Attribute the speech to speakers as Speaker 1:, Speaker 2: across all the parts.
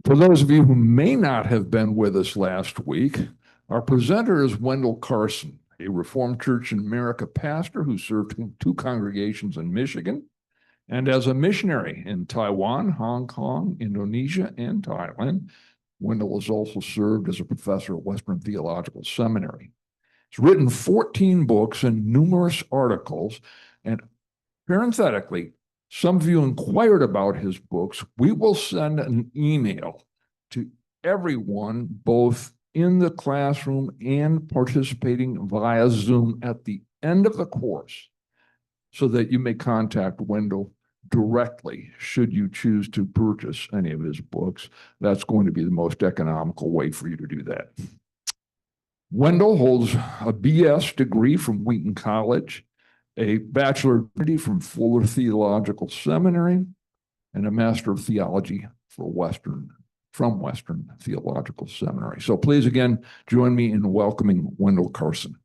Speaker 1: For those of you who may not have been with us last week, our presenter is Wendell Karsen, a Reformed Church in America pastor who served two congregations in Michigan and as a missionary in Taiwan, Hong Kong, Indonesia, and Thailand. Wendell has also served as a professor at Western Theological Seminary. He's written 14 books and numerous articles, and parenthetically, some of you inquired about his books. We will send an email to everyone, both in the classroom and participating via Zoom at the end of the course, so that you may contact Wendell directly should you choose to purchase any of his books. That's going to be the most economical way for you to do that. Wendell holds a BS degree from Wheaton College, a bachelor degree from Fuller Theological Seminary, and a Master of Theology from Western Theological Seminary. So please again, join me in welcoming Wendell Karsen.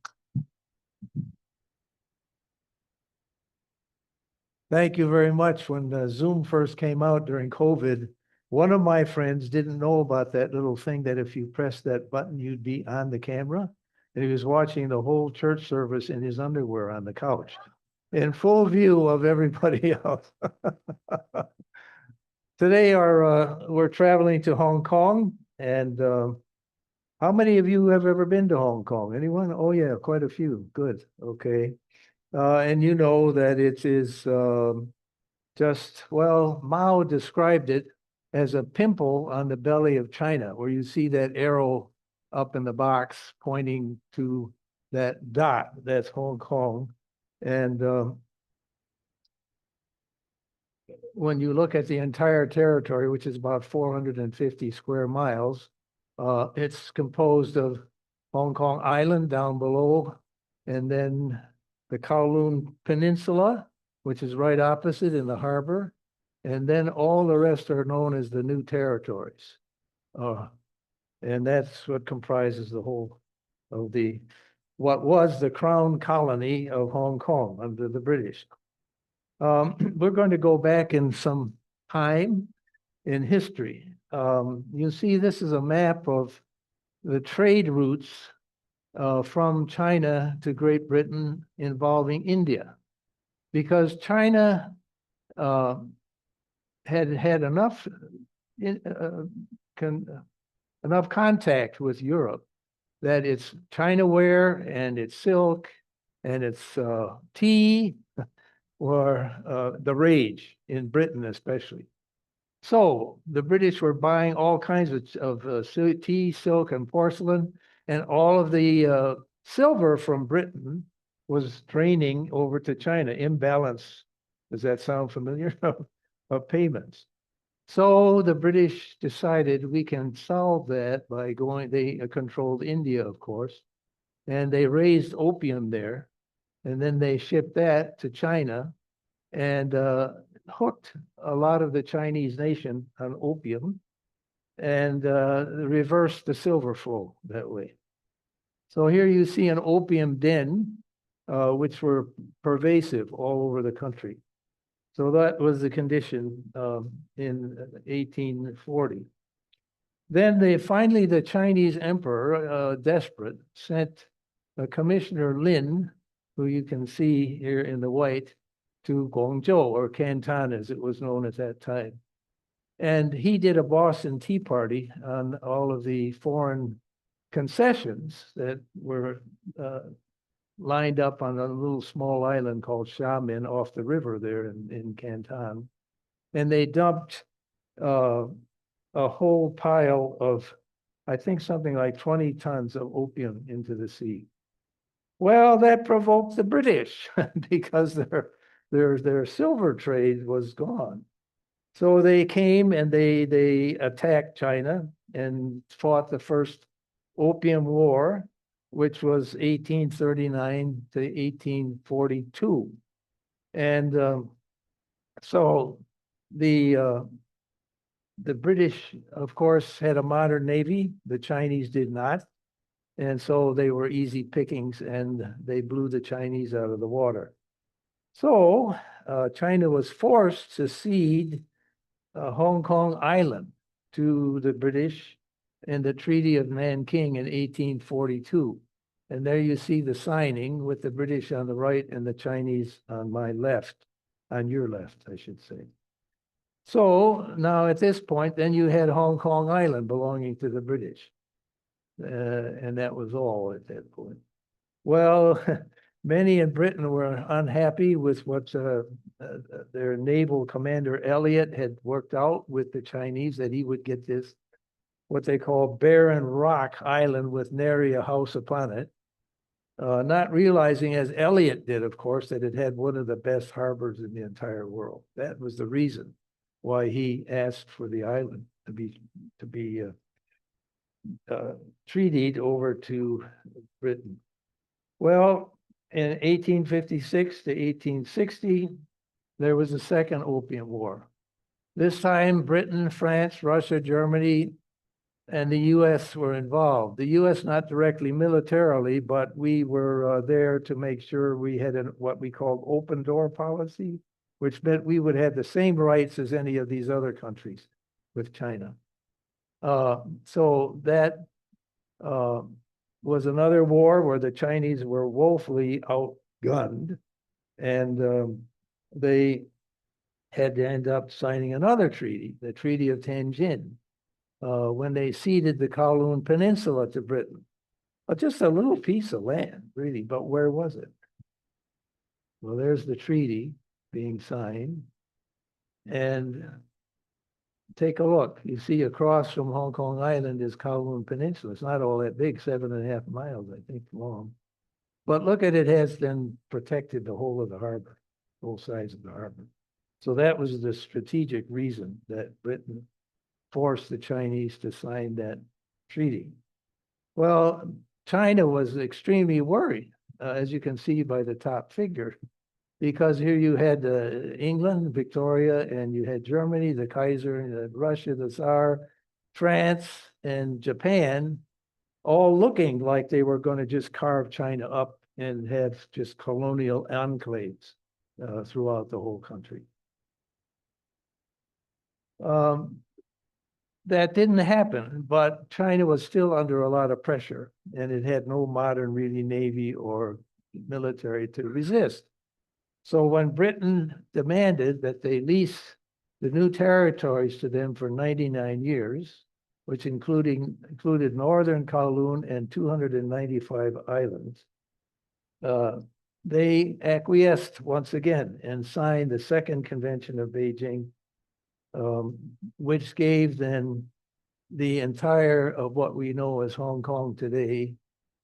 Speaker 2: Thank you very much. When Zoom first came out during COVID, one of my friends didn't know about that little thing that if you press that button, you'd be on the camera. And he was watching the whole church service in his underwear on the couch, in full view of everybody else. Today, we're traveling to Hong Kong. And how many of you have ever been to Hong Kong? Anyone? Oh, yeah, quite a few. Good. Okay. And you know that it is Mao described it as a pimple on the belly of China, where you see that arrow up in the box pointing to that dot, that's Hong Kong. And when you look at the entire territory, which is about 450 square miles, it's composed of Hong Kong Island down below, and then the Kowloon Peninsula, which is right opposite in the harbor, and then all the rest are known as the New Territories. And that's what comprises the whole of what was the crown colony of Hong Kong under the British. We're going to go back in some time in history. You see, this is a map of the trade routes from China to Great Britain involving India, because China had enough contact with Europe that its Chinaware and its silk and its tea were the rage in Britain, especially. So the British were buying all kinds of tea, silk, and porcelain, and all of the silver from Britain was draining over to China. Imbalance, does that sound familiar, of payments. So the British decided we can solve that by they controlled India, of course, and they raised opium there, and then they shipped that to China and hooked a lot of the Chinese nation on opium and reversed the silver flow that way. So here you see an opium den, which were pervasive all over the country. So that was the condition in 1840. Then finally, the Chinese emperor, desperate, sent Commissioner Lin, who you can see here in the white, to Guangzhou, or Canton as it was known at that time. And he did a Boston Tea Party on all of the foreign concessions that were lined up on a little small island called Xiamen off the river there in Canton. And they dumped a whole pile of, I think something like 20 tons of opium into the sea. Well, that provoked the British because their silver trade was gone. So they came and they attacked China and fought the first Opium War, which was 1839 to 1842. And so the British, of course, had a modern navy. The Chinese did not. And so they were easy pickings, and they blew the Chinese out of the water. So China was forced to cede Hong Kong Island. to the British in the Treaty of Nanking in 1842. And there you see the signing with the British on the right and the Chinese on my left, on your left, I should say. So now at this point, then you had Hong Kong Island belonging to the British. And that was all at that point. Well, many in Britain were unhappy with what their naval commander Elliot had worked out with the Chinese, that he would get this, what they call barren rock island with nary a house upon it. Not realizing, as Elliot did, of course, that it had one of the best harbors in the entire world. That was the reason why he asked for the island to be treated over to Britain. Well, in 1856 to 1860, there was a second Opium War. This time, Britain, France, Russia, Germany, and the U.S. were involved. The U.S. not directly militarily, but we were there to make sure we had what we called open door policy, which meant we would have the same rights as any of these other countries with China. So that was another war where the Chinese were woefully outgunned, and they had to end up signing another treaty, the Treaty of Tianjin, when they ceded the Kowloon Peninsula to Britain. Just a little piece of land, really, but where was it? Well, there's the treaty being signed, and take a look. You see across from Hong Kong Island is Kowloon Peninsula. It's not all that big, 7.5 miles, I think, long. But look at it, has then protected the whole of the harbor, both sides of the harbor. So that was the strategic reason that Britain forced the Chinese to sign that treaty. Well, China was extremely worried, as you can see by the top figure, because here you had England, Victoria, and you had Germany, the Kaiser, you had Russia, the Tsar, France, and Japan, all looking like they were going to just carve China up and have just colonial enclaves throughout the whole country. That didn't happen, but China was still under a lot of pressure, and it had no modern really navy or military to resist. So when Britain demanded that they lease the new territories to them for 99 years, which included northern Kowloon and 295 islands, they acquiesced once again and signed the Second Convention of Beijing, which gave then the entire of what we know as Hong Kong today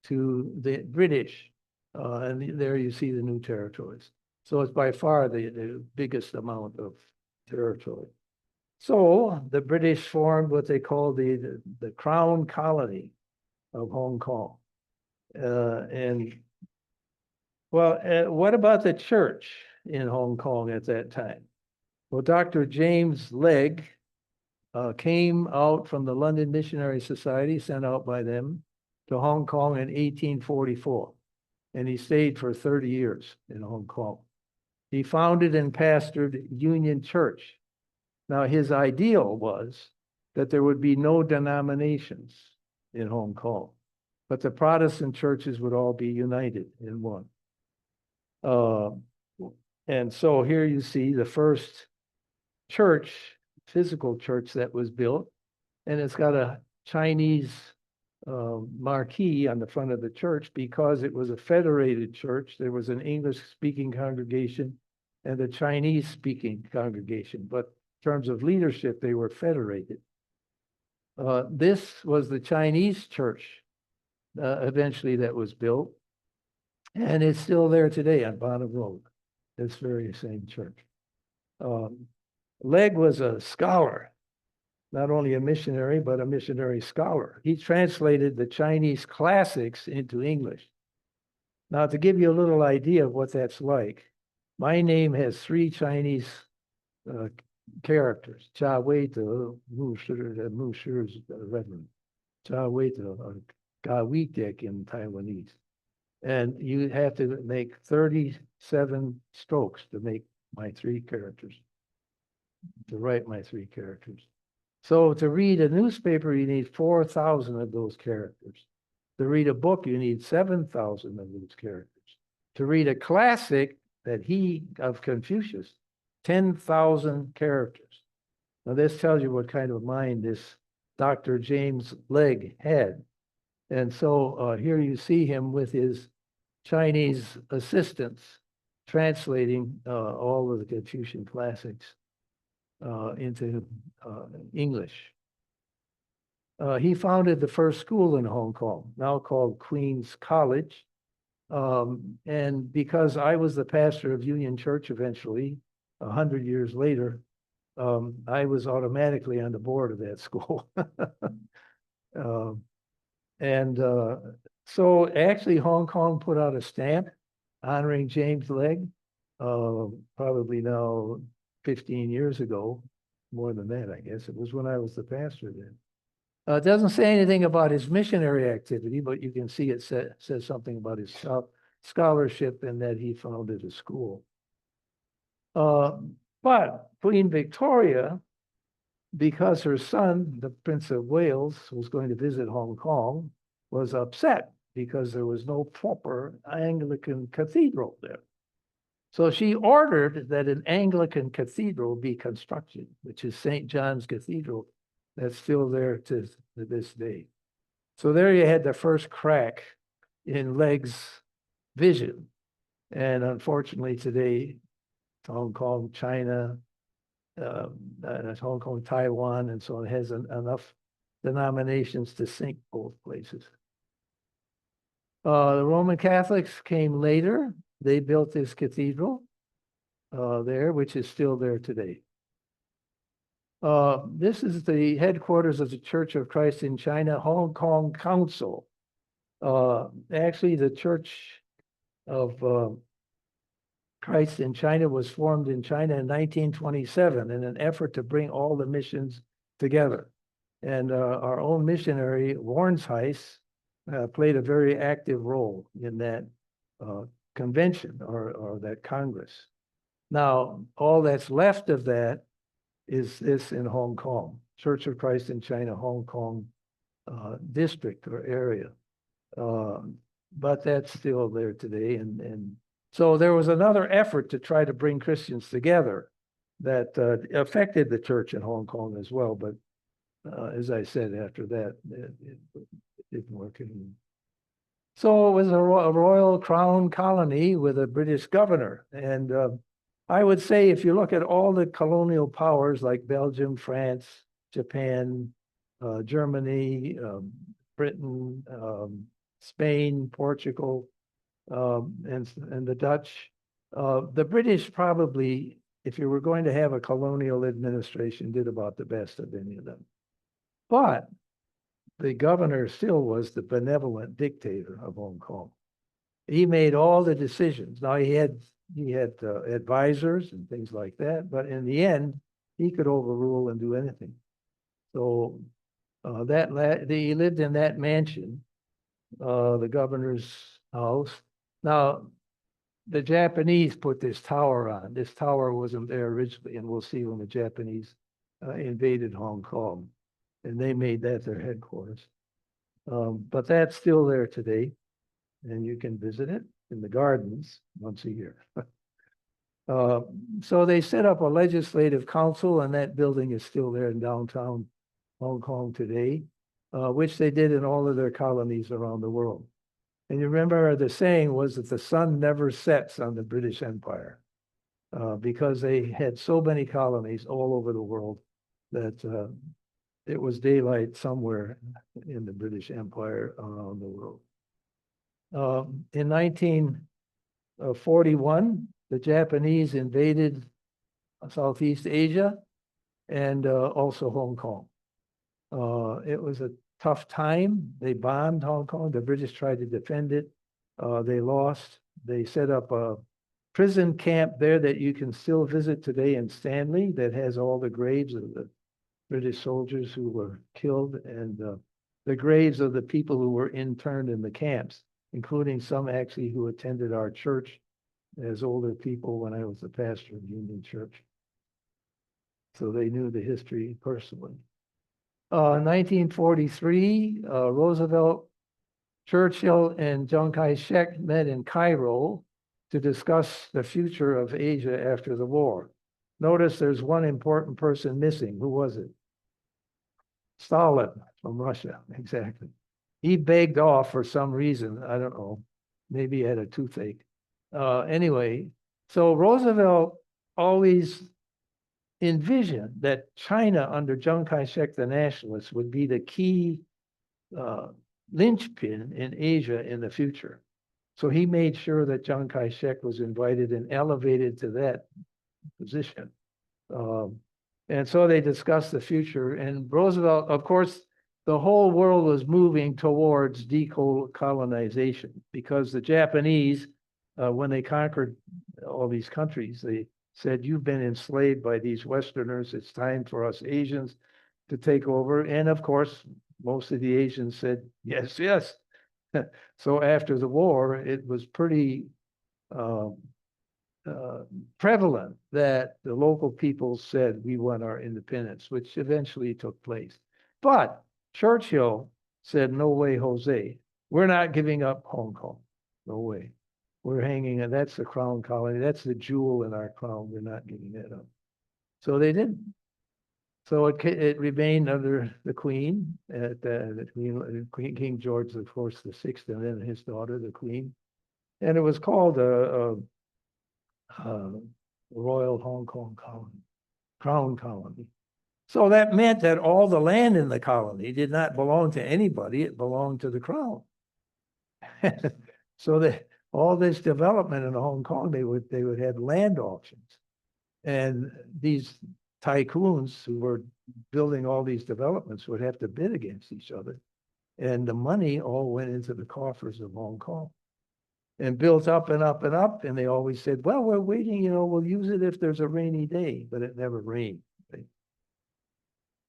Speaker 2: to the British. And there you see the new territories. So it's by far the biggest amount of territory. So the British formed what they call the Crown Colony of Hong Kong. What about the church in Hong Kong at that time? Well, Dr. James Legge came out from the London Missionary Society, sent out by them, to Hong Kong in 1844. And he stayed for 30 years in Hong Kong. He founded and pastored Union Church. Now, his ideal was that there would be no denominations in Hong Kong, but the Protestant churches would all be united in one. And so here you see the first church, physical church that was built, and it's got a Chinese marquee on the front of the church because it was a federated church. There was an English-speaking congregation and a Chinese-speaking congregation, but in terms of leadership, they were federated. This was the Chinese church eventually that was built, and it's still there today on Bonham Road, this very same church. Legge was a scholar, not only a missionary, but a missionary scholar. He translated the Chinese classics into English. Now, to give you a little idea of what that's like, my name has 3 Chinese characters: Cha Wei De, Mu Shi, Mu Shi's Reverend, Cha Wei De, Ga Wei Dek in Taiwanese. And you have to make 37 strokes to make my 3 characters, to write my 3 characters. So to read a newspaper, you need 4,000 of those characters. To read a book, you need 7,000 of those characters. To read a classic of Confucius, 10,000 characters. Now this tells you what kind of mind this Dr. James Legge had. And so here you see him with his Chinese assistants translating all of the Confucian classics into English. He founded the first school in Hong Kong, now called Queen's College. And because I was the pastor of Union Church eventually, 100 years later, I was automatically on the board of that school. So actually Hong Kong put out a stamp honoring James Legge, probably now 15 years ago, more than that, I guess. It was when I was the pastor then. It doesn't say anything about his missionary activity, but you can see it says something about his scholarship and that he founded a school. But Queen Victoria, because her son, the Prince of Wales, was going to visit Hong Kong, was upset because there was no proper Anglican cathedral there. So she ordered that an Anglican cathedral be constructed, which is St. John's Cathedral, that's still there to this day. So there you had the first crack in Legge's vision. And unfortunately today, Hong Kong, China, Hong Kong, Taiwan, and so on has enough denominations to sink both places. The Roman Catholics came later. They built this cathedral there, which is still there today. This is the headquarters of the Church of Christ in China, Hong Kong Council. Actually, the Church of Christ in China was formed in China in 1927 in an effort to bring all the missions together. And our own missionary, Warnsheiss, played a very active role in that convention or that Congress. Now, all that's left of that is this in Hong Kong, Church of Christ in China, Hong Kong district or area. But that's still there today. And so there was another effort to try to bring Christians together that affected the church in Hong Kong as well. But as I said, after that, it didn't work anymore. So it was a royal crown colony with a British governor. And I would say if you look at all the colonial powers like Belgium, France, Japan, Germany, Britain, Spain, Portugal, and the Dutch, the British probably, if you were going to have a colonial administration, did about the best of any of them. But the governor still was the benevolent dictator of Hong Kong. He made all the decisions. Now he had advisors and things like that, but in the end, he could overrule and do anything. So he lived in that mansion, the governor's house. Now, the Japanese put this tower on. This tower wasn't there originally, and we'll see when the Japanese invaded Hong Kong, and they made that their headquarters. But that's still there today, and you can visit it in the gardens once a year. So they set up a legislative council, and that building is still there in downtown Hong Kong today, which they did in all of their colonies around the world. And you remember the saying was that the sun never sets on the British Empire because they had so many colonies all over the world that it was daylight somewhere in the British Empire around the world. In 1941, the Japanese invaded Southeast Asia and also Hong Kong. It was a tough time. They bombed Hong Kong. The British tried to defend it. They lost. They set up a prison camp there that you can still visit today in Stanley that has all the graves of the British soldiers who were killed and the graves of the people who were interned in the camps, including some actually who attended our church as older people when I was the pastor of Union Church. So they knew the history personally. 1943, Roosevelt, Churchill, and Chiang Kai-shek met in Cairo to discuss the future of Asia after the war. Notice there's one important person missing. Who was it? Stalin from Russia, exactly. He begged off for some reason. I don't know. Maybe he had a toothache. Anyway, so Roosevelt always envisioned that China under Chiang Kai-shek, the nationalist, would be the key linchpin in Asia in the future. So he made sure that Chiang Kai-shek was invited and elevated to that position. And so they discussed the future. And Roosevelt, of course, the whole world was moving towards decolonization because the Japanese, when they conquered all these countries, they said, you've been enslaved by these Westerners. It's time for us Asians to take over. And of course, most of the Asians said, yes, yes. So after the war, it was pretty prevalent that the local people said, we want our independence, which eventually took place. But Churchill said, no way, Jose. We're not giving up Hong Kong. No way. We're hanging, and that's the crown colony. That's the jewel in our crown. We're not giving that up. So they didn't. So it remained under the Queen, King George, of course, the sixth, and then his daughter, the Queen. And it was called Royal Hong Kong Colony, Crown Colony. So that meant that all the land in the colony did not belong to anybody. It belonged to the Crown. So that all this development in Hong Kong, they would have land auctions. And these tycoons who were building all these developments would have to bid against each other. And the money all went into the coffers of Hong Kong and built up and up and up. And they always said, well, we're waiting, we'll use it if there's a rainy day, but it never rained. Right?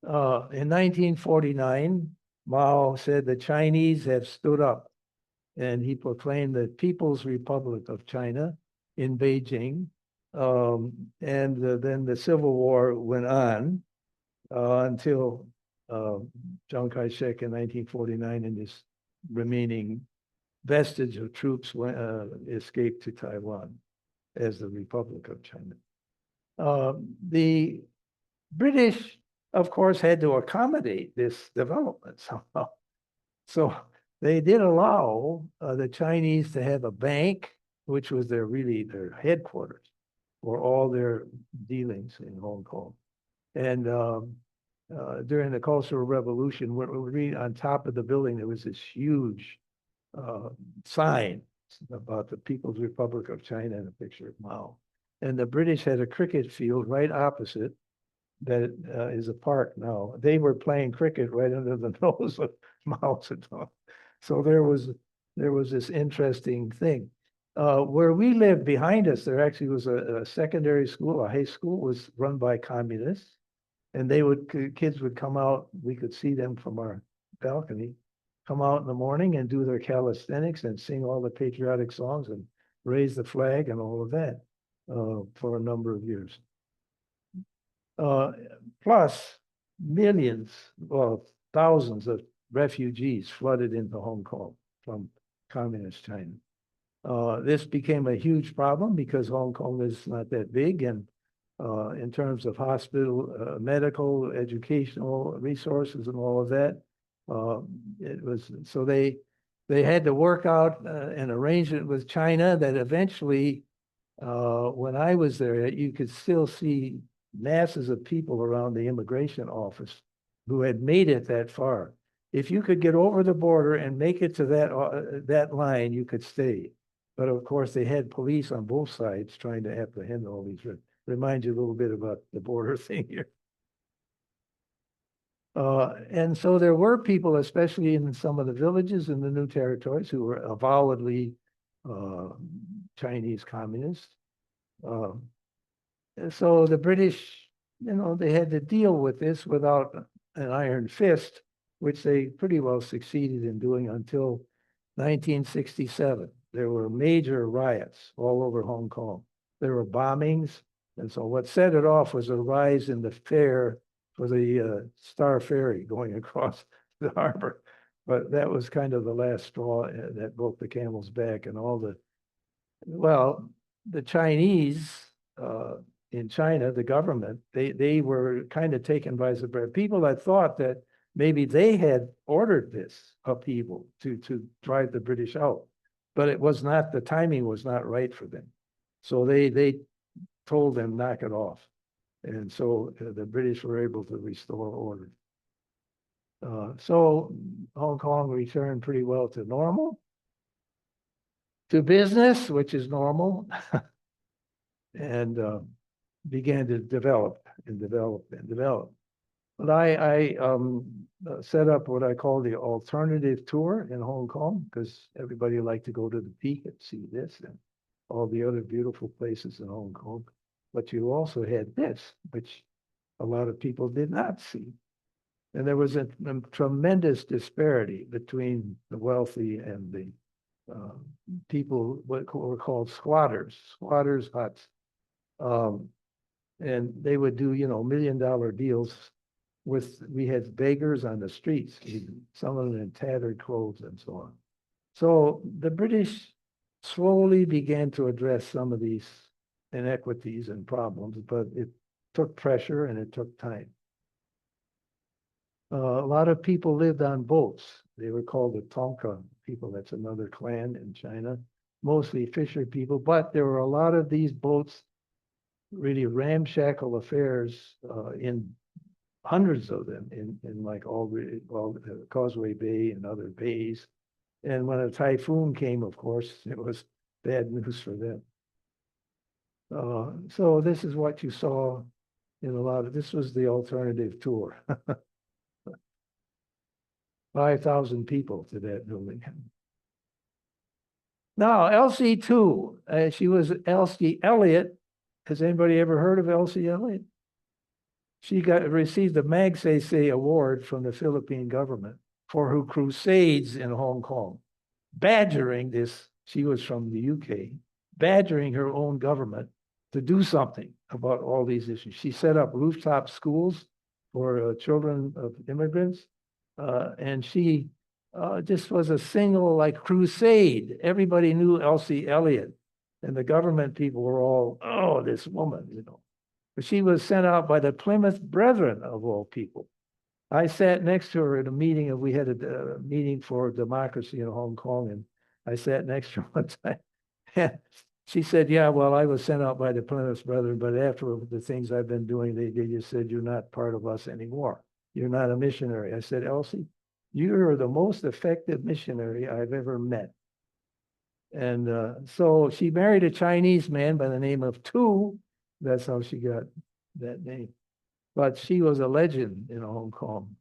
Speaker 2: In 1949, Mao said the Chinese have stood up, and he proclaimed the People's Republic of China in Beijing. Then the Civil War went on until Chiang Kai-shek in 1949 and his remaining vestige of troops escaped to Taiwan as the Republic of China. The British, of course, had to accommodate this development somehow. So they did allow the Chinese to have a bank, which was their headquarters for all their dealings in Hong Kong. And during the Cultural Revolution, on top of the building, there was this huge sign about the People's Republic of China and a picture of Mao. And the British had a cricket field right opposite that is a park now. They were playing cricket right under the nose of Mao Zedong. So there was this interesting thing. Where we lived behind us, there actually was a secondary school, a high school was run by communists. And kids would come out, we could see them from our balcony, come out in the morning and do their calisthenics and sing all the patriotic songs and raise the flag and all of that for a number of years. Plus millions, well, thousands of refugees flooded into Hong Kong from communist China. This became a huge problem because Hong Kong is not that big, and in terms of hospital, medical, educational resources and all of that, it was so they had to work out an arrangement with China that eventually, when I was there, you could still see masses of people around the immigration office who had made it that far. If you could get over the border and make it to that line, you could stay. But of course, they had police on both sides trying to apprehend all these. Remind you a little bit about the border thing here. And so there were people, especially in some of the villages in the new territories, who were avowedly Chinese communists. So the British, they had to deal with this without an iron fist, which they pretty well succeeded in doing until 1967. There were major riots all over Hong Kong. There were bombings. And so what set it off was a rise in the fear for the Star Ferry going across the harbor. But that was kind of the last straw that broke the camel's back, and all the, well, the Chinese in China, the government, they were kind of taken by surprise. People that thought that maybe they had ordered this upheaval to drive the British out, but it was not, the timing was not right for them. So they told them, knock it off. And so the British were able to restore order. So Hong Kong returned pretty well to normal, to business, which is normal, and began to develop and develop and develop. But I set up what I call the alternative tour in Hong Kong, because everybody liked to go to the peak and see this and all the other beautiful places in Hong Kong. But you also had this, which a lot of people did not see. And there was a tremendous disparity between the wealthy and the people, what were called squatters huts. And they would do, $1 million deals with, we had beggars on the streets, some of them in tattered clothes and so on. So the British slowly began to address some of these inequities and problems, but it took pressure and it took time. A lot of people lived on boats. They were called the Tonka people. That's another clan in China, mostly fisher people, but there were a lot of these boats, really ramshackle affairs, in hundreds of them in like all Causeway Bay and other bays. And when a typhoon came, of course, it was bad news for them. So this is what you saw in a lot of, this was the alternative tour. 5,000 people to that building. Now, LC2, she was Elsie Elliott. Has anybody ever heard of Elsie Elliott? She received the Magsaysay Award from the Philippine government for her crusades in Hong Kong, badgering this, she was from the UK, badgering her own government to do something about all these issues. She set up rooftop schools for children of immigrants, and she just was a single like crusade. Everybody knew Elsie Elliott, and the government people were all, oh, this woman, But she was sent out by the Plymouth Brethren of all people. I sat next to her at a meeting, and we had a meeting for democracy in Hong Kong, and I sat next to her one time. And she said, yeah, well, I was sent out by the Plymouth Brethren, but after the things I've been doing, they just said, you're not part of us anymore. You're not a missionary. I said, Elsie, you are the most effective missionary I've ever met. And so she married a Chinese man by the name of Tu. That's how she got that name. But she was a legend in Hong Kong.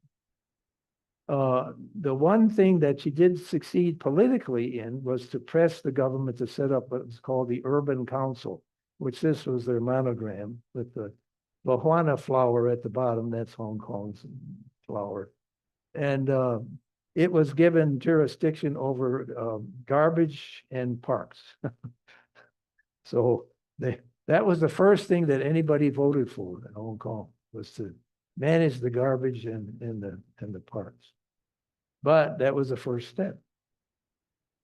Speaker 2: The one thing that she did succeed politically in was to press the government to set up what's called the Urban Council, which this was their monogram with the Lohuana flower at the bottom. That's Hong Kong's flower. And it was given jurisdiction over garbage and parks. So that was the first thing that anybody voted for in Hong Kong, was to manage the garbage and the parks. But that was the first step.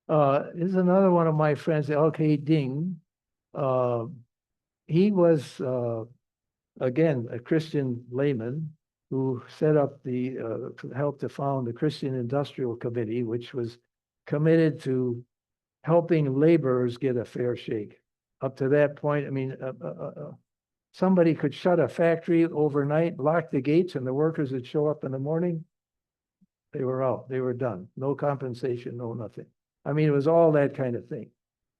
Speaker 2: Is another one of my friends, L.K. Ding. He was, again, a Christian layman who set up helped to found the Christian Industrial Committee, which was committed to helping laborers get a fair shake. Up to that point, I mean, somebody could shut a factory overnight, lock the gates, and the workers would show up in the morning. They were out, they were done. No compensation, no nothing. I mean, it was all that kind of thing.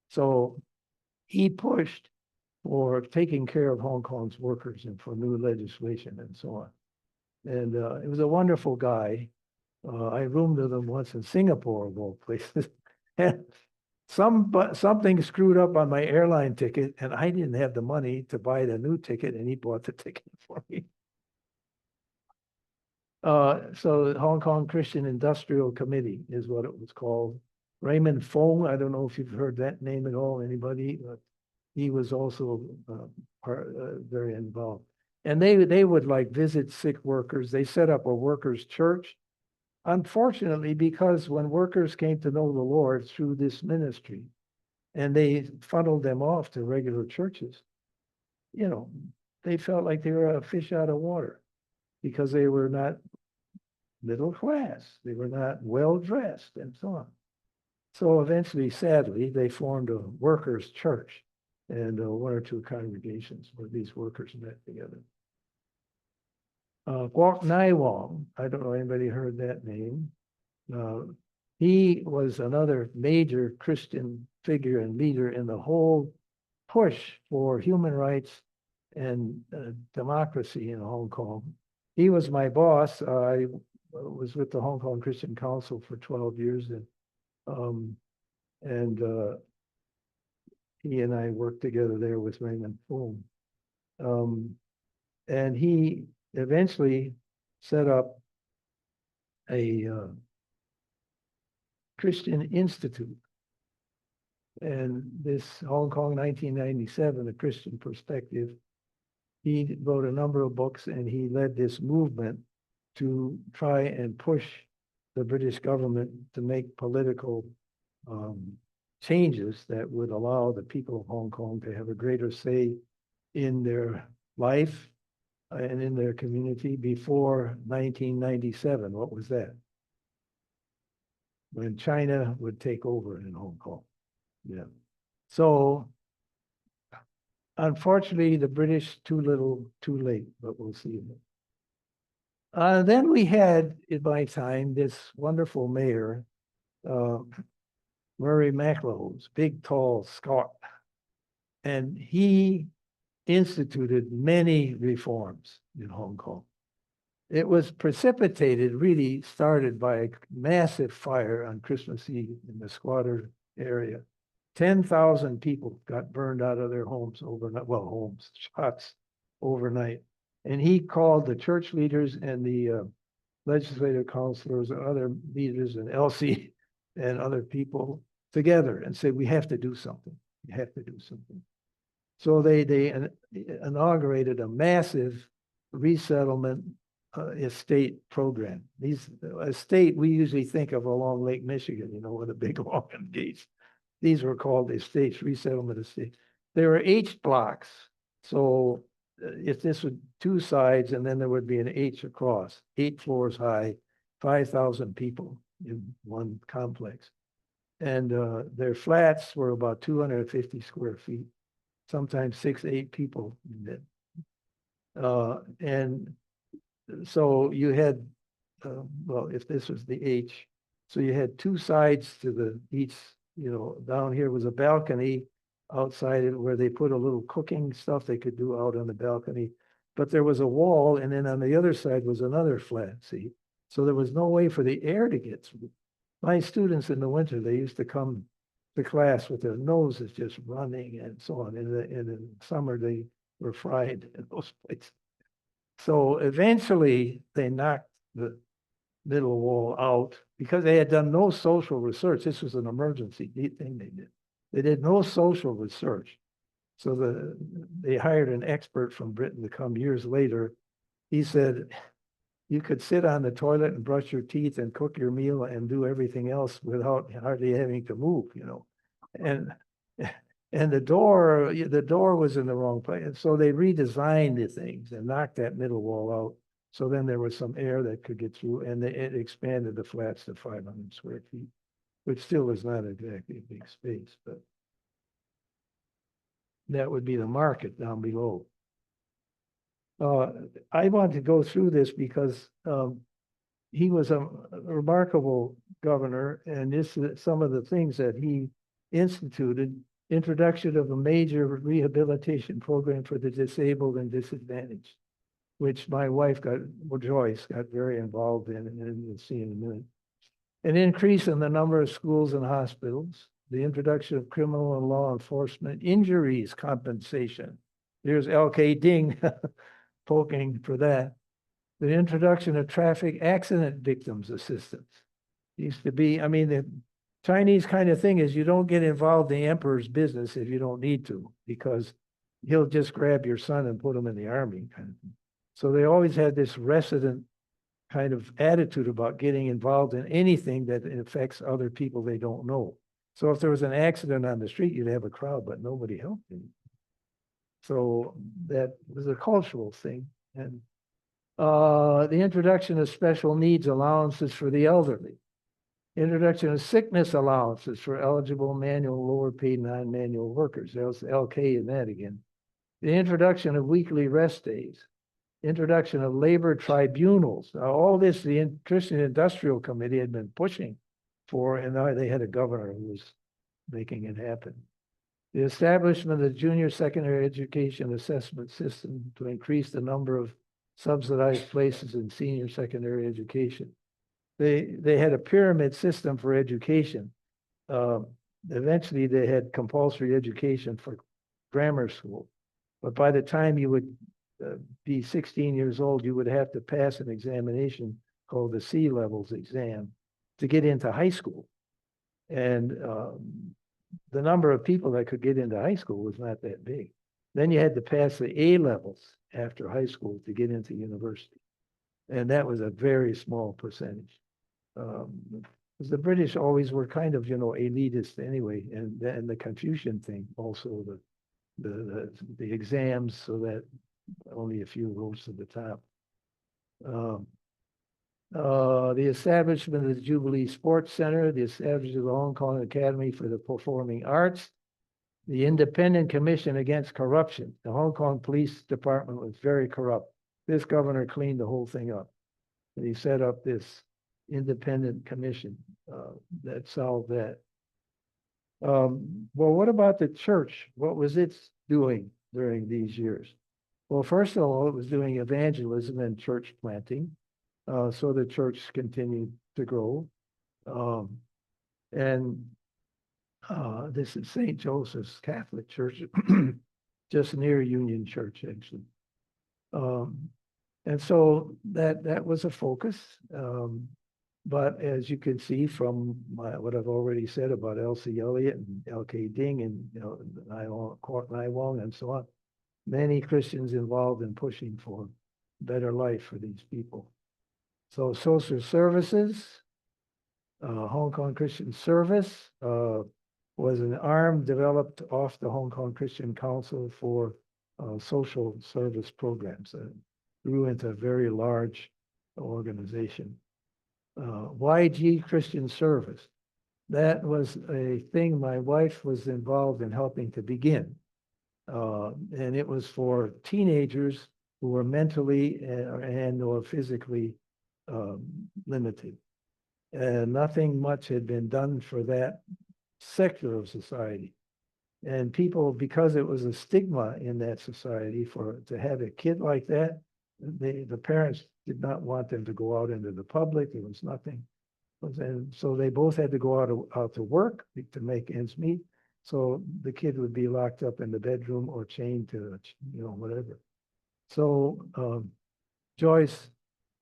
Speaker 2: So he pushed for taking care of Hong Kong's workers and for new legislation and so on. And it was a wonderful guy. I roomed with him once in Singapore, of all places. And something screwed up on my airline ticket, and I didn't have the money to buy the new ticket, and he bought the ticket for me. So the Hong Kong Christian Industrial Committee is what it was called. Raymond Fong, I don't know if you've heard that name at all, anybody? He was also very involved. And they would like visit sick workers. They set up a workers' church. Unfortunately, because when workers came to know the Lord through this ministry, and they funneled them off to regular churches, you know, they felt like they were a fish out of water because they were not middle class. They were not well dressed and so on. So eventually, sadly, they formed a workers' church and one or two congregations where these workers met together. Guok Nai Wong, I don't know anybody heard that name. He was another major Christian figure and leader in the whole push for human rights and democracy in Hong Kong. He was my boss. I was with the Hong Kong Christian Council for 12 years, and he and I worked together there with Raymond Foom. And he eventually set up a Christian Institute. And this Hong Kong 1997, A Christian Perspective, he wrote a number of books and he led this movement to try and push the British government to make political changes that would allow the people of Hong Kong to have a greater say in their life and in their community before 1997. What was that? When China would take over in Hong Kong. Yeah. So unfortunately, the British too little, too late, but we'll see. Then we had, in my time, this wonderful mayor, Murray MacLehose, big, tall Scot. And he instituted many reforms in Hong Kong. It was precipitated, really started by a massive fire on Christmas Eve in the squatter area. 10,000 people got burned out of their homes overnight, well, homes, shots overnight. And he called the church leaders and the legislative councilors and other leaders and Elsie and other people together and said, we have to do something. We have to do something. So they inaugurated a massive resettlement estate program. These estate, we usually think of along Lake Michigan, you know, with the big long gates. These were called estates, resettlement estates. There were H blocks. So if this was two sides, and then there would be an H across, 8 floors high, 5,000 people in one complex. And their flats were about 250 square feet, sometimes 6, 8 people in it. And so you had, well, if this was the H, so you had two sides to the each, you know, down here was a balcony outside it where they put a little cooking stuff they could do out on the balcony. But there was a wall, and then on the other side was another flat, see? So there was no way for the air to get through. My students in the winter, they used to come to class with their noses just running and so on. In the summer, they were fried in those places. So eventually they knocked the middle wall out because they had done no social research. This was an emergency thing they did. They did no social research. So they hired an expert from Britain to come years later. He said, you could sit on the toilet and brush your teeth and cook your meal and do everything else without hardly having to move, you know. And the door was in the wrong place. And so they redesigned the things and knocked that middle wall out. So then there was some air that could get through, and it expanded the flats to 500 square feet, which still is not exactly a big space, but that would be the market down below. I want to go through this because he was a remarkable governor, and this is some of the things that he instituted. Introduction of a major rehabilitation program for the disabled and disadvantaged, which my wife Joyce got very involved in, and you'll see in a minute. An increase in the number of schools and hospitals, the introduction of criminal and law enforcement injuries compensation. There's L.K. Ding poking for that. The introduction of traffic accident victims assistance. Used to be, I mean, the Chinese kind of thing is you don't get involved in the emperor's business if you don't need to, because he'll just grab your son and put him in the army kind of thing. So they always had this resident kind of attitude about getting involved in anything that affects other people they don't know. So if there was an accident on the street, you'd have a crowd, but nobody helped you. So that was a cultural thing. And the introduction of special needs allowances for the elderly. Introduction of sickness allowances for eligible manual, lower paid non-manual workers. There's LK in that again. The introduction of weekly rest days. Introduction of labor tribunals. Now, all this, the Christian Industrial Committee had been pushing for, and now they had a governor who was making it happen. The establishment of the junior secondary education assessment system to increase the number of subsidized places in senior secondary education. They had a pyramid system for education. Eventually, they had compulsory education for grammar school. But by the time you would be 16 years old, you would have to pass an examination called the C levels exam to get into high school. And the number of people that could get into high school was not that big. Then you had to pass the A levels after high school to get into university. And that was a very small percentage. Because the British always were kind of, elitist anyway. And the Confucian thing, also the exams, so that only a few rose to the top. The establishment of the Jubilee Sports Center, the establishment of the Hong Kong Academy for the Performing Arts, the Independent Commission Against Corruption. The Hong Kong Police Department was very corrupt. This governor cleaned the whole thing up. And he set up this independent commission that solved that. Well, what about the church? What was it doing during these years? Well, first of all, it was doing evangelism and church planting. So the church continued to grow. This is St. Joseph's Catholic Church, just near Union Church, actually. And so that was a focus. But as you can see from what I've already said about L.C. Eliot and L.K. Ding and Nai Wong and so on, many Christians involved in pushing for better life for these people. So social services, Hong Kong Christian Service was an arm developed off the Hong Kong Christian Council for social service programs that grew into a very large organization. YG Christian Service, that was a thing my wife was involved in helping to begin. And it was for teenagers who were mentally and or physically limited. And nothing much had been done for that sector of society. And people, because it was a stigma in that society to have a kid like that, the parents did not want them to go out into the public. There was nothing. And so they both had to go out to work to make ends meet. So the kid would be locked up in the bedroom or chained to, whatever. So Joyce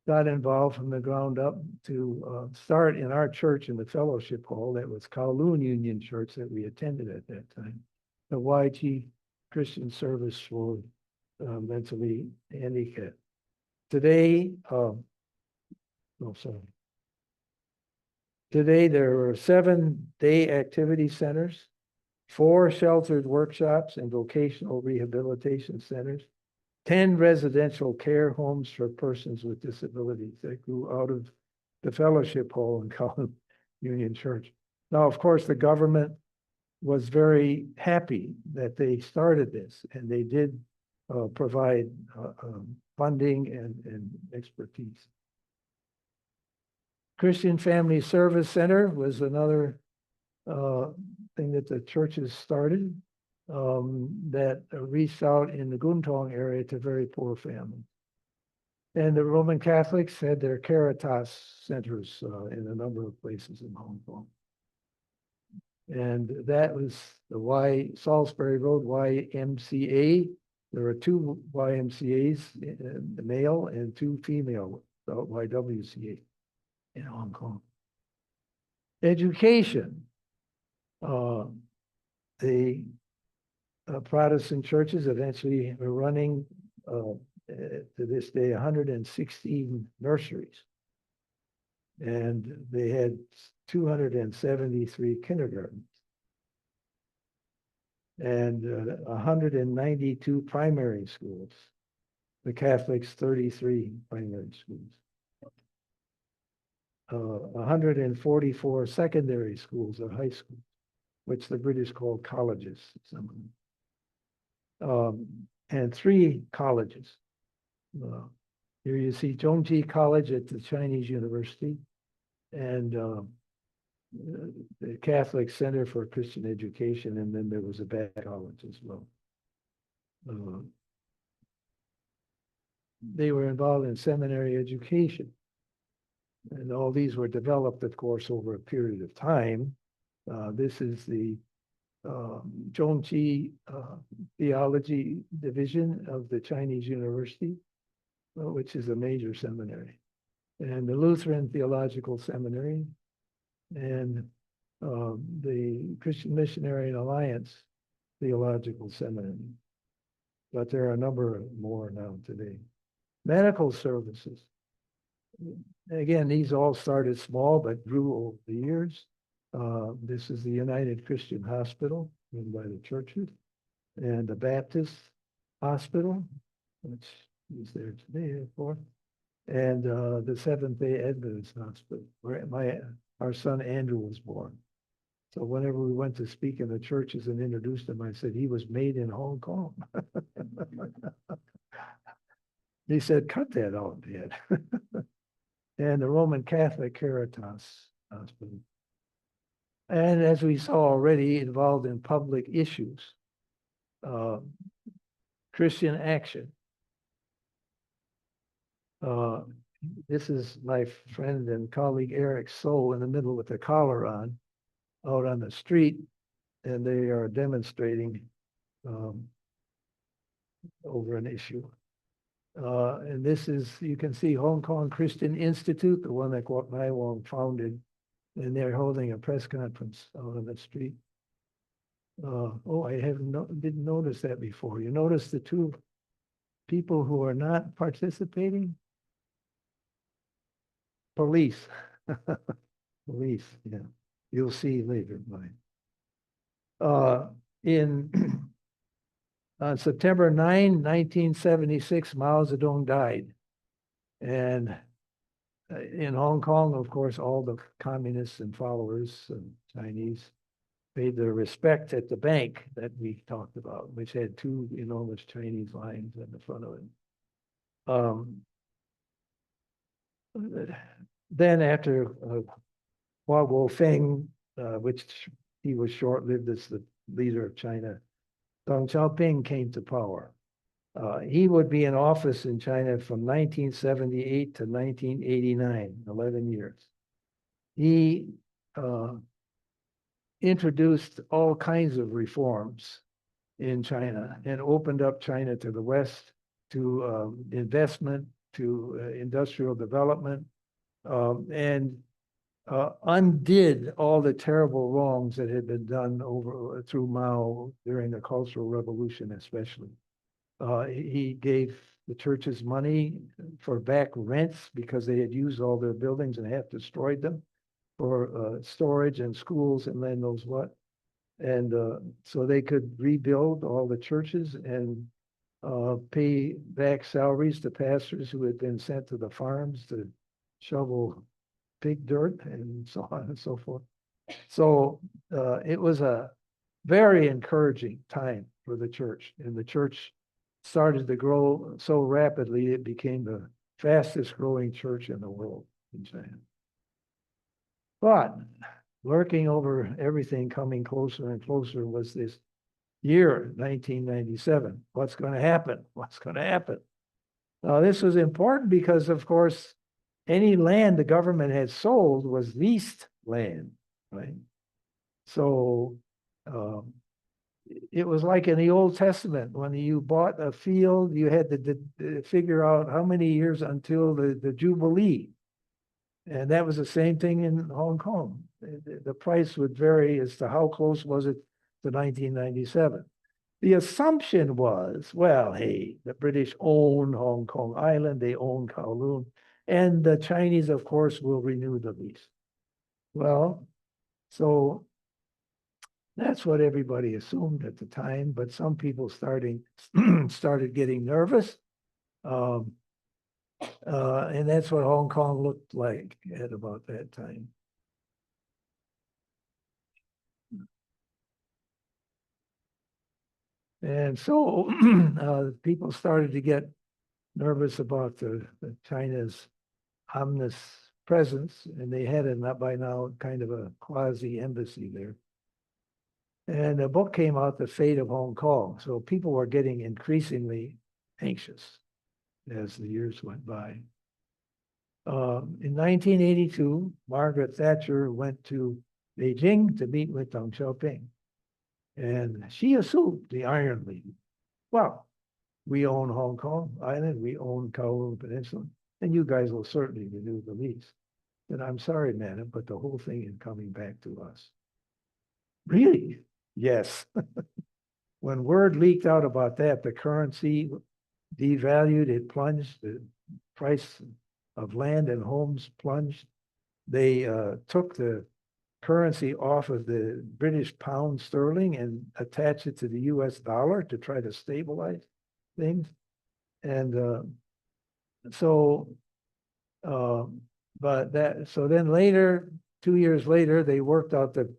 Speaker 2: got involved from the ground up to start in our church in the fellowship hall. That was Kowloon Union Church that we attended at that time. The YG Christian Service for mentally handicapped. Today, Today there are 7 day activity centers, 4 sheltered workshops and vocational rehabilitation centers, 10 residential care homes for persons with disabilities that grew out of the fellowship hall in Kowloon Union Church. Now, of course, the government was very happy that they started this, and they did provide funding and expertise. Christian Family Service Center was another thing that the churches started that reached out in the Guntong area to very poor families. And the Roman Catholics had their Caritas centers in a number of places in Hong Kong. And that was the Salisbury Road YMCA. There were 2 YMCAs, male, and 2 female, YWCA in Hong Kong. Education. The Protestant churches eventually were running to this day 116 nurseries. And they had 273 kindergartens and 192 primary schools. The Catholics, 33 primary schools. 144 secondary schools or high schools, which the British called colleges. Some of them. And 3 colleges. Here you see Zhongji College at the Chinese University and the Catholic Center for Christian Education, and then there was a Baptist college as well. They were involved in seminary education. And all these were developed, of course, over a period of time. This is the Zhongji Theology Division of the Chinese University, which is a major seminary, and the Lutheran Theological Seminary, and the Christian Missionary and Alliance Theological Seminary. But there are a number more now today. Medical services. Again, these all started small but grew over the years. This is the United Christian Hospital run by the churches, and the Baptist Hospital, which is there today, therefore, and the Seventh-day Adventist Hospital, where our son Andrew was born. So whenever we went to speak in the churches and introduced him, I said he was made in Hong Kong. He said, "Cut that out, Dad." And the Roman Catholic Caritas Hospital. And as we saw already, involved in public issues, Christian action. This is my friend and colleague Eric So in the middle with the collar on, out on the street, and they are demonstrating over an issue. And this is, you can see Hong Kong Christian Institute, the one that Kwok Nai Wong founded, and they're holding a press conference out on the street. Oh, I didn't notice that before. You notice the 2 people who are not participating? Police. Police, yeah. You'll see later, Mike. On September 9, 1976, Mao Zedong died. And in Hong Kong, of course, all the communists and followers and Chinese paid their respect at the bank that we talked about, which had 2 enormous Chinese lions in the front of it. Then after Hua Guofeng, which he was short-lived as the leader of China, Deng Xiaoping came to power. He would be in office in China from 1978 to 1989, 11 years. He introduced all kinds of reforms in China and opened up China to the West, to investment, to industrial development, and undid all the terrible wrongs that had been done through Mao during the Cultural Revolution, especially. He gave the churches money for back rents because they had used all their buildings and half destroyed them for storage and schools and land knows what. And so they could rebuild all the churches and pay back salaries to pastors who had been sent to the farms to shovel pig dirt and so on and so forth. So it was a very encouraging time for the church, and the church started to grow so rapidly it became the fastest growing church in the world in China. But lurking over everything, coming closer and closer, was this year 1997. What's going to happen? What's going to happen? Now this was important because, of course, any land the government had sold was leased land, right? So it was like in the Old Testament, when you bought a field, you had to figure out how many years until the Jubilee. And that was the same thing in Hong Kong. The price would vary as to how close was it to 1997. the assumption was, well, hey, the British own Hong Kong Island, they own Kowloon, and the Chinese, of course, will renew the lease. Well, so that's what everybody assumed at the time, but some people started getting nervous. And that's what Hong Kong looked like at about that time. And so people started to get nervous about the China's ominous presence, and they had by now kind of a quasi embassy there. And a book came out, The Fate of Hong Kong. So people were getting increasingly anxious as the years went by. In 1982, Margaret Thatcher went to Beijing to meet with Deng Xiaoping. And she assumed the Iron League. Well, we own Hong Kong Island, we own Kowloon Peninsula, and you guys will certainly renew the lease. And I'm sorry, madam, but the whole thing is coming back to us. Really? Yes. When word leaked out about that, the currency devalued, it plunged, the price of land and homes plunged. They took the currency off of the British pound sterling and attached it to the US dollar to try to stabilize things. And so then later, 2 years later, they worked out the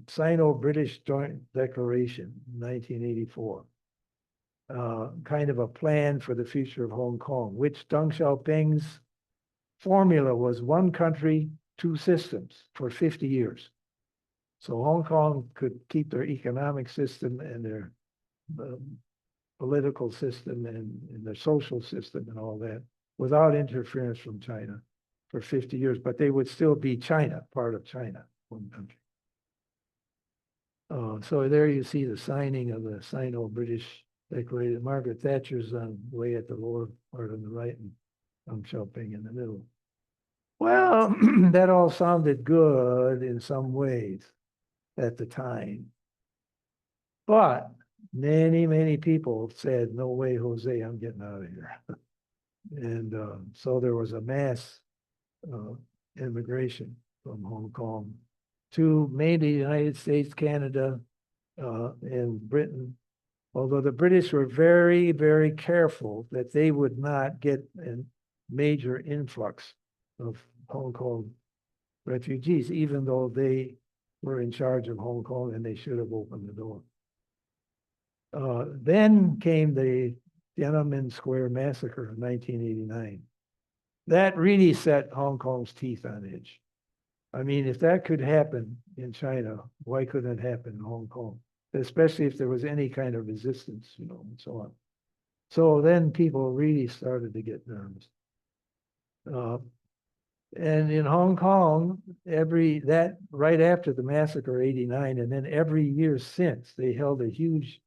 Speaker 2: Sino-British Joint Declaration in 1984. Kind of a plan for the future of Hong Kong, which Deng Xiaoping's formula was one country, two systems for 50 years. So Hong Kong could keep their economic system and their political system and their social system and all that without interference from China for 50 years, but they would still be China, part of China, one country. So there you see the signing of the Sino-British Declaration. Margaret Thatcher's way at the lower part on the right and Deng Xiaoping in the middle. Well, that all sounded good in some ways at the time. But many, many people said, no way, Jose, I'm getting out of here. And so there was a mass immigration from Hong Kong to mainly the United States, Canada, and Britain. Although the British were very, very careful that they would not get a major influx of Hong Kong refugees, even though they were in charge of Hong Kong and they should have opened the door. Then came the Tiananmen Square massacre in 1989. That really set Hong Kong's teeth on edge. I mean, if that could happen in China, why couldn't it happen in Hong Kong? Especially if there was any kind of resistance, and so on. So then people really started to get nervous. And in Hong Kong, right after the massacre, 89, and then every year since, they held a huge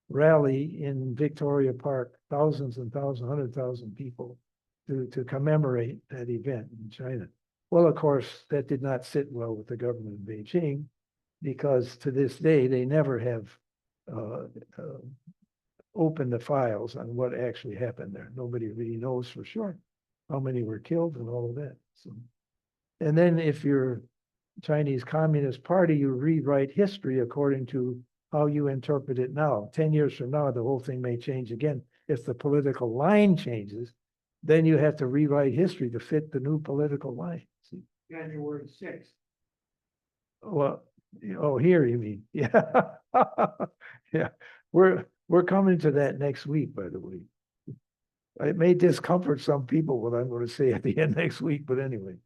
Speaker 2: rally in Victoria Park, thousands and thousands, 100,000 people to commemorate that event in China. Well, of course, that did not sit well with the government of Beijing, because to this day, they never have opened the files on what actually happened there. Nobody really knows for sure how many were killed and all of that. So, and then if you're Chinese Communist Party, you rewrite history according to how you interpret it now. 10 years from now, the whole thing may change again. If the political line changes, then you have to rewrite history to fit the new political line. See?
Speaker 3: January 6th.
Speaker 2: Well, oh, here you mean, yeah. Yeah, we're coming to that next week, by the way. It may discomfort some people what I'm going to say at the end next week, but anyway.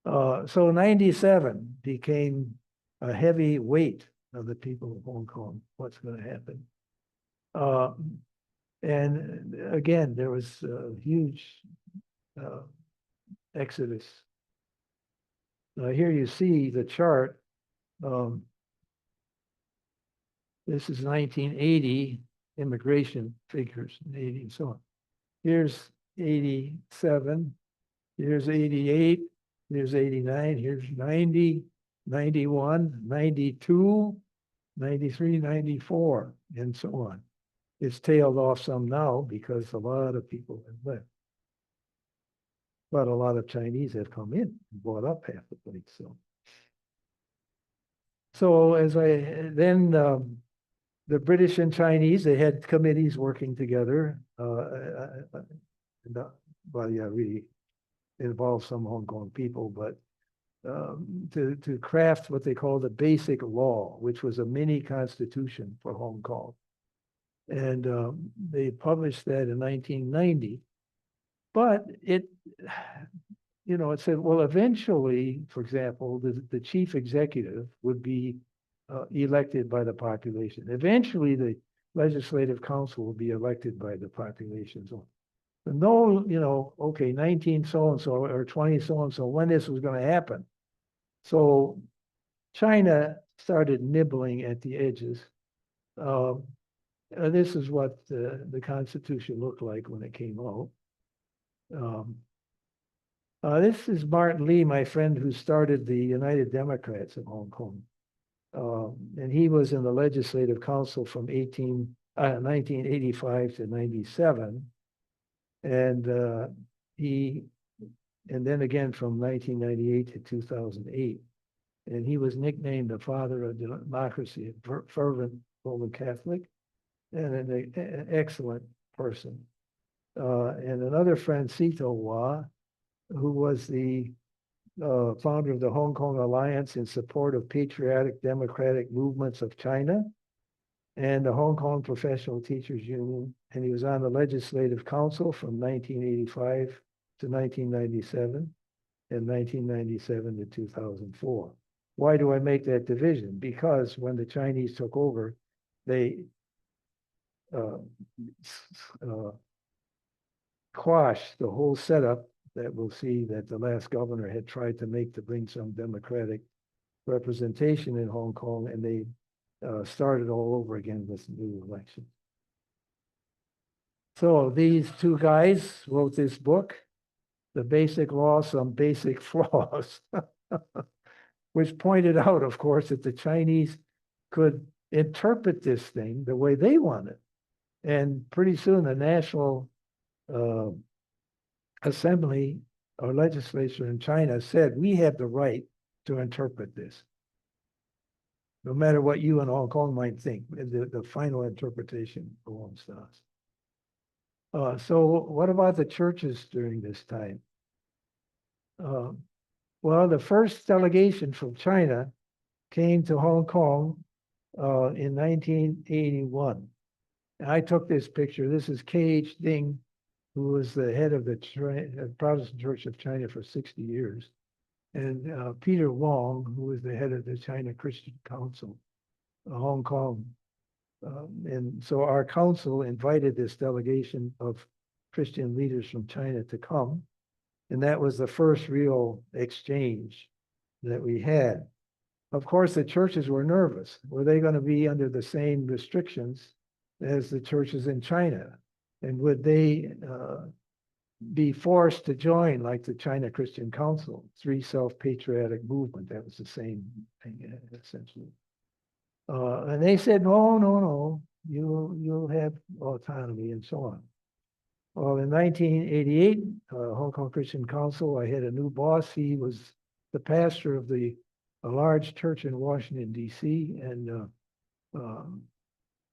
Speaker 2: So 97 became a heavy weight of the people of Hong Kong. What's going to happen? And again, there was a huge exodus. Here you see the chart. This is 1980 immigration figures, 80 and so on. Here's 87, here's 88, here's 89, here's 90, 91, 92, 93, 94, and so on. It's tailed off some now because a lot of people have left. But a lot of Chinese have come in and bought up half the place. So as then the British and Chinese, they had committees working together. Really involved some Hong Kong people, but to craft what they call the Basic Law, which was a mini constitution for Hong Kong. And they published that in 1990. But it said, well, eventually, for example, the chief executive would be elected by the population. Eventually, the legislative council will be elected by the population. So no, okay, 19 so-and-so or 20 so-and-so, when this was going to happen. So China started nibbling at the edges. This is what the Constitution looked like when it came out. This is Martin Lee, my friend who started the United Democrats of Hong Kong. And he was in the Legislative Council from 1985 to 97. And then again from 1998 to 2008. And he was nicknamed the father of democracy, a fervent Roman Catholic, and an excellent person. And another friend, Sito Hua, who was the founder of the Hong Kong Alliance in support of patriotic democratic movements of China and the Hong Kong Professional Teachers Union. And he was on the Legislative Council from 1985 to 1997 and 1997 to 2004. Why do I make that division? Because when the Chinese took over, they quashed the whole setup that we'll see that the last governor had tried to make to bring some democratic representation in Hong Kong, and they started all over again with new elections. So these two guys wrote this book, The Basic Law, Some Basic Flaws, which pointed out, of course, that the Chinese could interpret this thing the way they wanted. And pretty soon the National Assembly or legislature in China said, we have the right to interpret this. No matter what you in Hong Kong might think, the final interpretation belongs to us. So what about the churches during this time? Well, the first delegation from China came to Hong Kong in 1981. And I took this picture. This is K.H. Ding, who was the head of the Protestant Church of China for 60 years, and Peter Wong, who was the head of the China Christian Council, Hong Kong. And so our council invited this delegation of Christian leaders from China to come. And that was the first real exchange that we had. Of course, the churches were nervous. Were they going to be under the same restrictions as the churches in China? And would they be forced to join like the China Christian Council, three self-patriotic movement? That was the same thing, essentially. And they said, no, you'll have autonomy and so on. Well, in 1988, Hong Kong Christian Council, I had a new boss. He was the pastor of a large church in Washington, D.C.,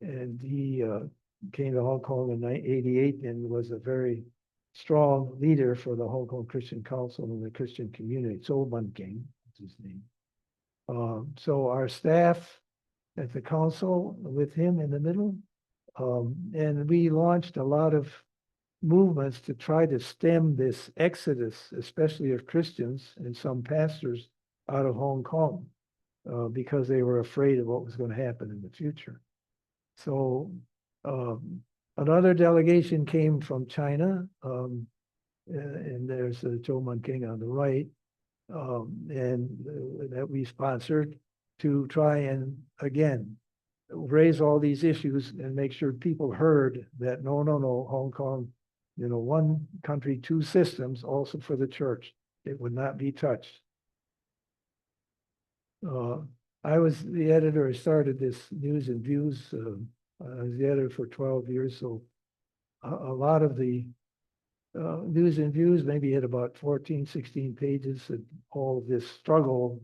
Speaker 2: and he came to Hong Kong in 1988 and was a very strong leader for the Hong Kong Christian Council and the Christian community. Zhou Manking is his name. So our staff at the council with him in the middle, and we launched a lot of movements to try to stem this exodus, especially of Christians and some pastors out of Hong Kong, because they were afraid of what was going to happen in the future. So another delegation came from China, and there's Zhou Manking on the right, and that we sponsored to try and, again, raise all these issues and make sure people heard that no, Hong Kong, one country, two systems, also for the church. It would not be touched. I was the editor. I started this News and Views. I was the editor for 12 years. So a lot of the News and Views maybe had about 14, 16 pages of all of this struggle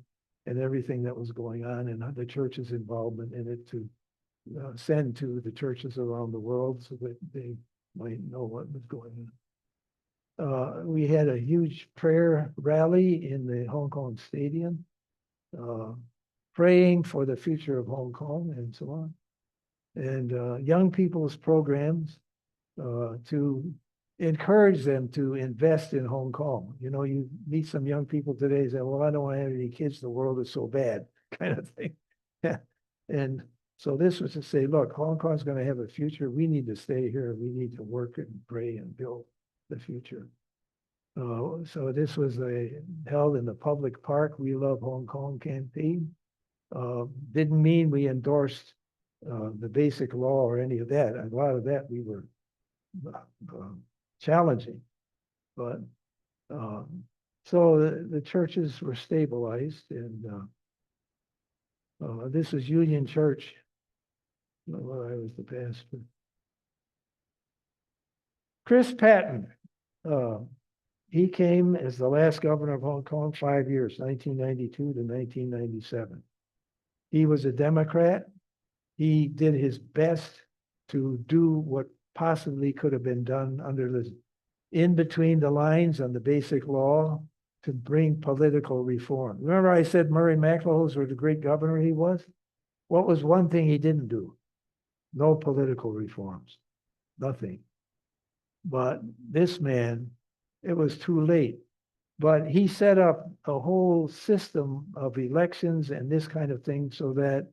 Speaker 2: and everything that was going on and the church's involvement in it to send to the churches around the world so that they might know what was going on. We had a huge prayer rally in the Hong Kong Stadium, praying for the future of Hong Kong and so on. And young people's programs to encourage them to invest in Hong Kong. You know, you meet some young people today and say, well, I don't want to have any kids. The world is so bad, kind of thing. Yeah. And so this was to say, look, Hong Kong's going to have a future. We need to stay here. We need to work and pray and build the future. So this was held in the public park We Love Hong Kong campaign. Didn't mean we endorsed the basic law or any of that. A lot of that we were challenging, but so the churches were stabilized, and this was Union Church where I was the pastor. Chris Patton, he came as the last governor of Hong Kong 5 years, 1992 to 1997. He was a Democrat. He did his best to do what possibly could have been done under the in between the lines on the basic law to bring political reform. Remember I said Murray McLehose was the great governor he was? What was one thing he didn't do? No political reforms, nothing. But this man, it was too late. But he set up a whole system of elections and this kind of thing so that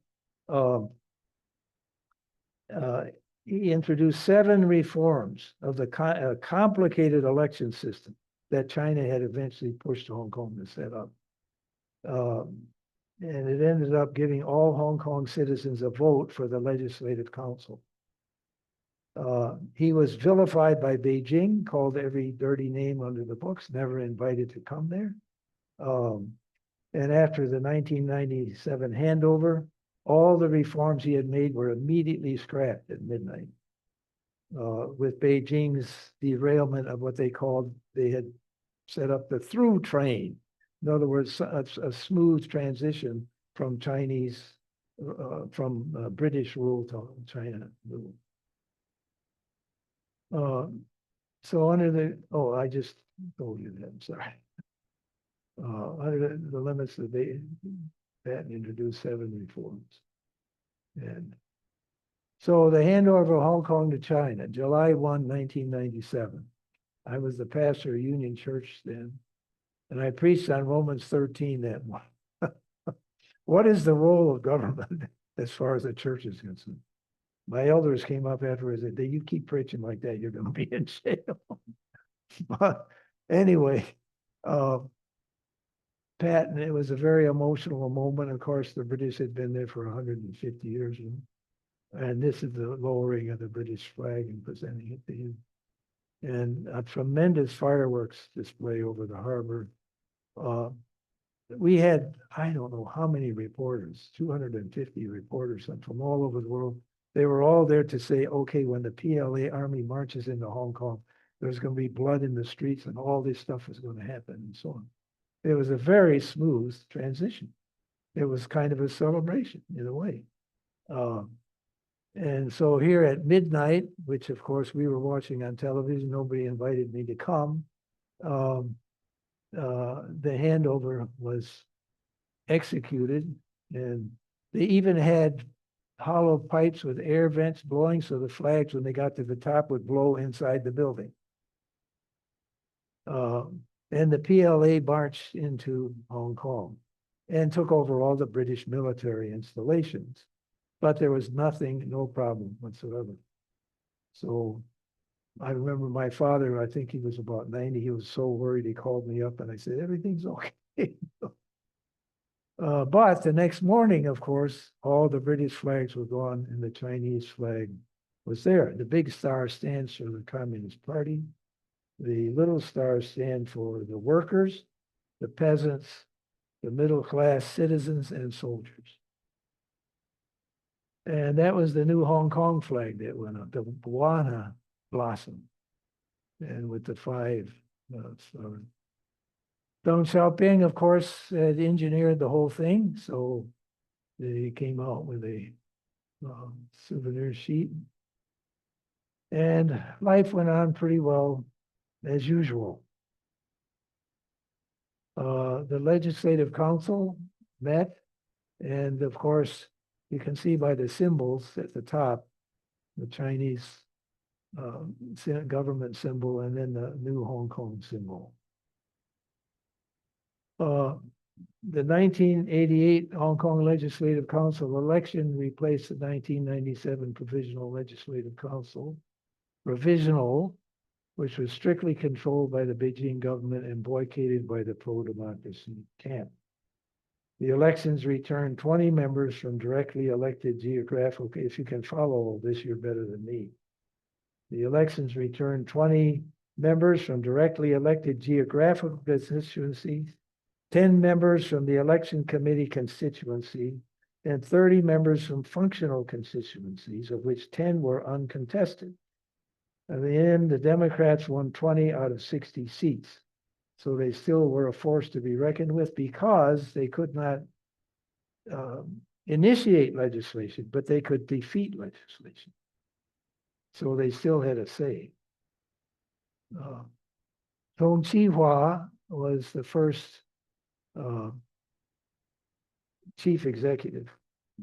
Speaker 2: he introduced 7 reforms of the complicated election system that China had eventually pushed Hong Kong to set up. And it ended up giving all Hong Kong citizens a vote for the Legislative Council. He was vilified by Beijing, called every dirty name under the books, never invited to come there. And after the 1997 handover, all the reforms he had made were immediately scrapped at midnight. With Beijing's derailment of what they had set up the through train. In other words, a smooth transition from British rule to China rule. So under the, I just told you that, I'm sorry. Under the limits that Patton introduced 7 reforms. And so the handover of Hong Kong to China, July 1, 1997. I was the pastor of Union Church then, and I preached on Romans 13 that one. What is the role of government as far as the church is concerned? My elders came up afterwards and said, you keep preaching like that, you're going to be in jail. But anyway, Patton, it was a very emotional moment. Of course, the British had been there for 150 years. And this is the lowering of the British flag and presenting it to him. And a tremendous fireworks display over the harbor. We had, I don't know how many reporters, 250 reporters from all over the world. They were all there to say, okay, when the PLA army marches into Hong Kong, there's going to be blood in the streets and all this stuff is going to happen and so on. It was a very smooth transition. It was kind of a celebration in a way. And so here at midnight, which of course we were watching on television, nobody invited me to come. The handover was executed, and they even had hollow pipes with air vents blowing so the flags, when they got to the top, would blow inside the building. And the PLA marched into Hong Kong and took over all the British military installations. But there was nothing, no problem whatsoever. So I remember my father, I think he was about 90, he was so worried, he called me up and I said, everything's okay. But the next morning, of course, all the British flags were gone and the Chinese flag was there. The big star stands for the Communist Party. The little stars stand for the workers, the peasants, the middle class citizens, and soldiers. And that was the new Hong Kong flag that went up, the Buana blossom. And with the five. So Deng Xiaoping, of course, had engineered the whole thing. So they came out with a souvenir sheet. And life went on pretty well as usual. The Legislative Council met, and of course, you can see by the symbols at the top, the Chinese government symbol and then the new Hong Kong symbol. The 1988 Hong Kong Legislative Council election replaced the 1997 Provisional Legislative Council. Provisional, which was strictly controlled by the Beijing government and boycotted by the pro-democracy camp. The elections returned 20 members from directly elected geographical, if you can follow all this, you're better than me. The elections returned 20 members from directly elected geographical constituencies, 10 members from the election committee constituency, and 30 members from functional constituencies, of which 10 were uncontested. In the end, the Democrats won 20 out of 60 seats. So they still were a force to be reckoned with because they could not initiate legislation, but they could defeat legislation. So they still had a say. Tong Chi-hua was the first chief executive,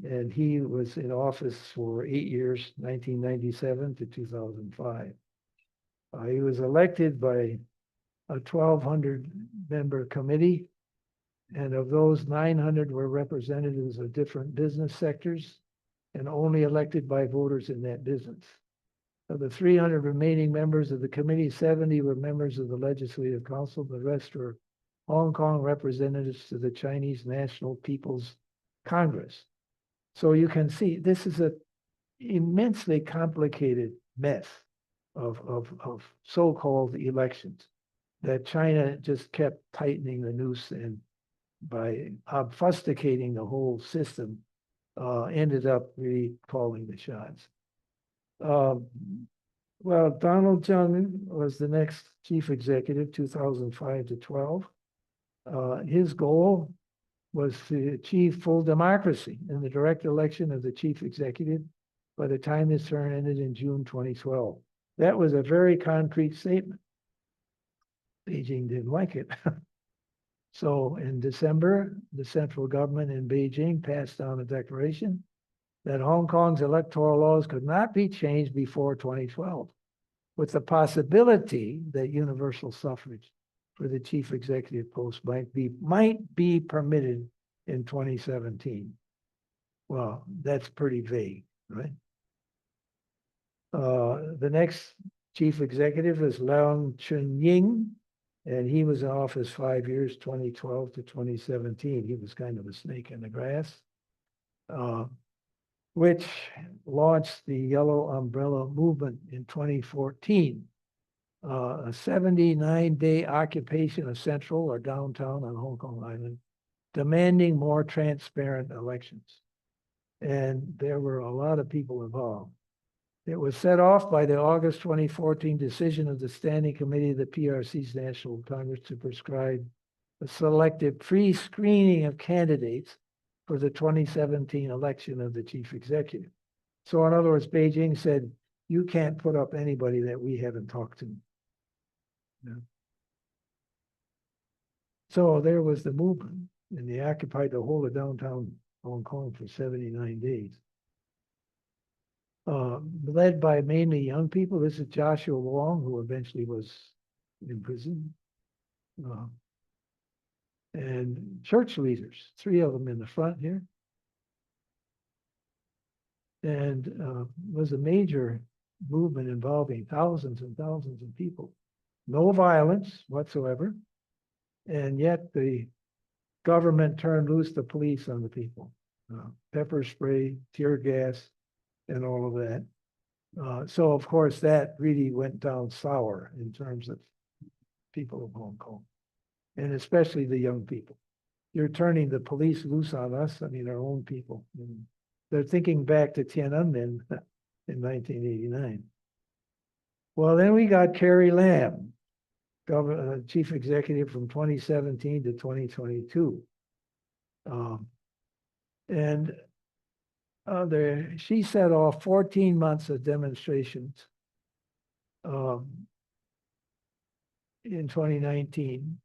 Speaker 2: and he was in office for 8 years, 1997 to 2005. He was elected by a 1,200-member committee, and of those, 900 were representatives of different business sectors and only elected by voters in that business. Of the 300 remaining members of the committee, 70 were members of the Legislative Council. The rest were Hong Kong representatives to the Chinese National People's Congress. So you can see this is an immensely complicated mess of so-called elections that China just kept tightening the noose, and by obfuscating the whole system, ended up really calling the shots. Well, Donald Tsang was the next chief executive, 2005 to 12. His goal was to achieve full democracy in the direct election of the chief executive by the time his term ended in June 2012. That was a very concrete statement. Beijing didn't like it. So in December, the central government in Beijing passed down a declaration that Hong Kong's electoral laws could not be changed before 2012, with the possibility that universal suffrage for the chief executive post might be permitted in 2017. Well, that's pretty vague, right? The next chief executive is Leung Chun-ying, and he was in office 5 years, 2012 to 2017. He was kind of a snake in the grass, which launched the Yellow Umbrella movement in 2014. A 79-day occupation of Central or downtown on Hong Kong Island, demanding more transparent elections. And there were a lot of people involved. It was set off by the August 2014 decision of the Standing Committee of the PRC's National Congress to prescribe a selective pre-screening of candidates for the 2017 election of the chief executive. So in other words, Beijing said, you can't put up anybody that we haven't talked to. Yeah. So there was the movement, and they occupied the whole of downtown Hong Kong for 79 days. Led by mainly young people. This is Joshua Wong, who eventually was in prison. And church leaders, 3 of them in the front here. And was a major movement involving thousands and thousands of people. No violence whatsoever. And yet the government turned loose the police on the people. Pepper spray, tear gas, and all of that. So of course that really went down sour in terms of people of Hong Kong, and especially the young people. You're turning the police loose on us, I mean our own people. they're thinking back to Tiananmen in 1989. Well, then we got Carrie Lam, chief executive from 2017 to 2022. And she set off 14 months of demonstrations in 2019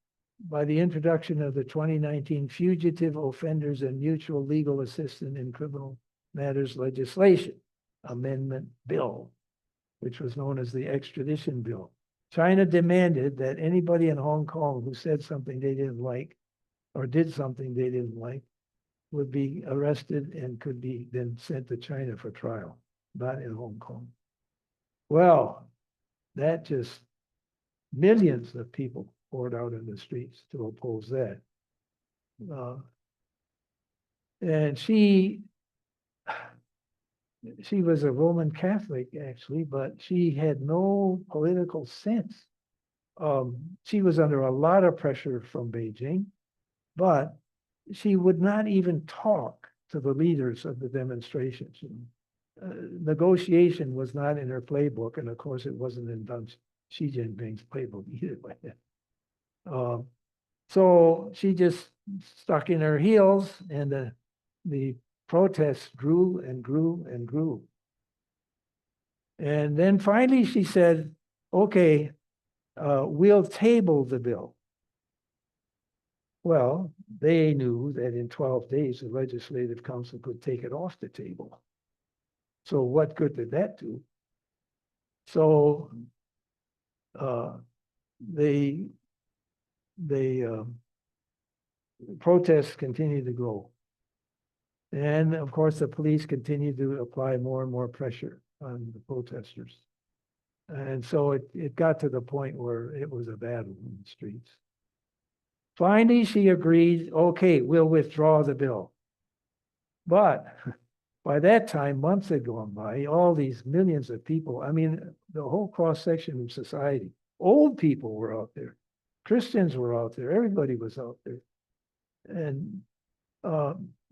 Speaker 2: by the introduction of the 2019 Fugitive Offenders and Mutual Legal Assistance in Criminal Matters Legislation Amendment Bill, which was known as the Extradition Bill. China demanded that anybody in Hong Kong who said something they didn't like or did something they didn't like would be arrested and could be then sent to China for trial, not in Hong Kong. Well, that just millions of people poured out in the streets to oppose that. And she was a Roman Catholic, actually, but she had no political sense. She was under a lot of pressure from Beijing, but she would not even talk to the leaders of the demonstrations. Negotiation was not in her playbook, and of course it wasn't in Xi Jinping's playbook either. So she just stuck in her heels, and the protests grew and grew and grew. And then finally she said, okay, we'll table the bill. Well, they knew that in 12 days, the Legislative Council could take it off the table. So what good did that do? So the protests continued to grow. And of course, the police continued to apply more and more pressure on the protesters. And so it got to the point where it was a battle in the streets. Finally, she agreed, okay, we'll withdraw the bill. But by that time, months had gone by, all these millions of people, I mean, the whole cross-section of society, old people were out there, Christians were out there, everybody was out there. And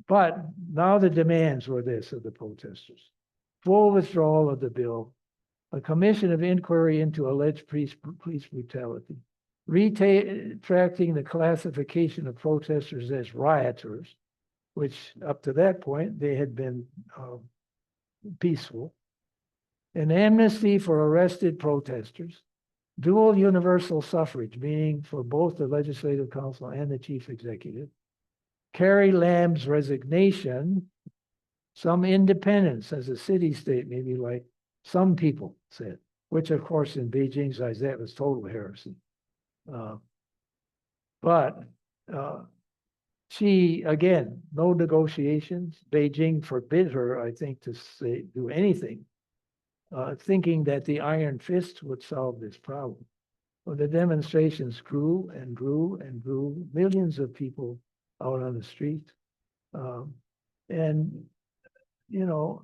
Speaker 2: but now the demands were this of the protesters: full withdrawal of the bill, a commission of inquiry into alleged police brutality, retracting the classification of protesters as rioters, which up to that point they had been peaceful, an amnesty for arrested protesters, dual universal suffrage, meaning for both the Legislative Council and the Chief Executive, Carrie Lam's resignation, some independence as a city-state, maybe like some people said, which of course in Beijing's eyes, that was total heresy. But she, again, no negotiations. Beijing forbid her, I think, to do anything, thinking that the iron fist would solve this problem. Well, the demonstrations grew and grew and grew, millions of people out on the street. And, you know,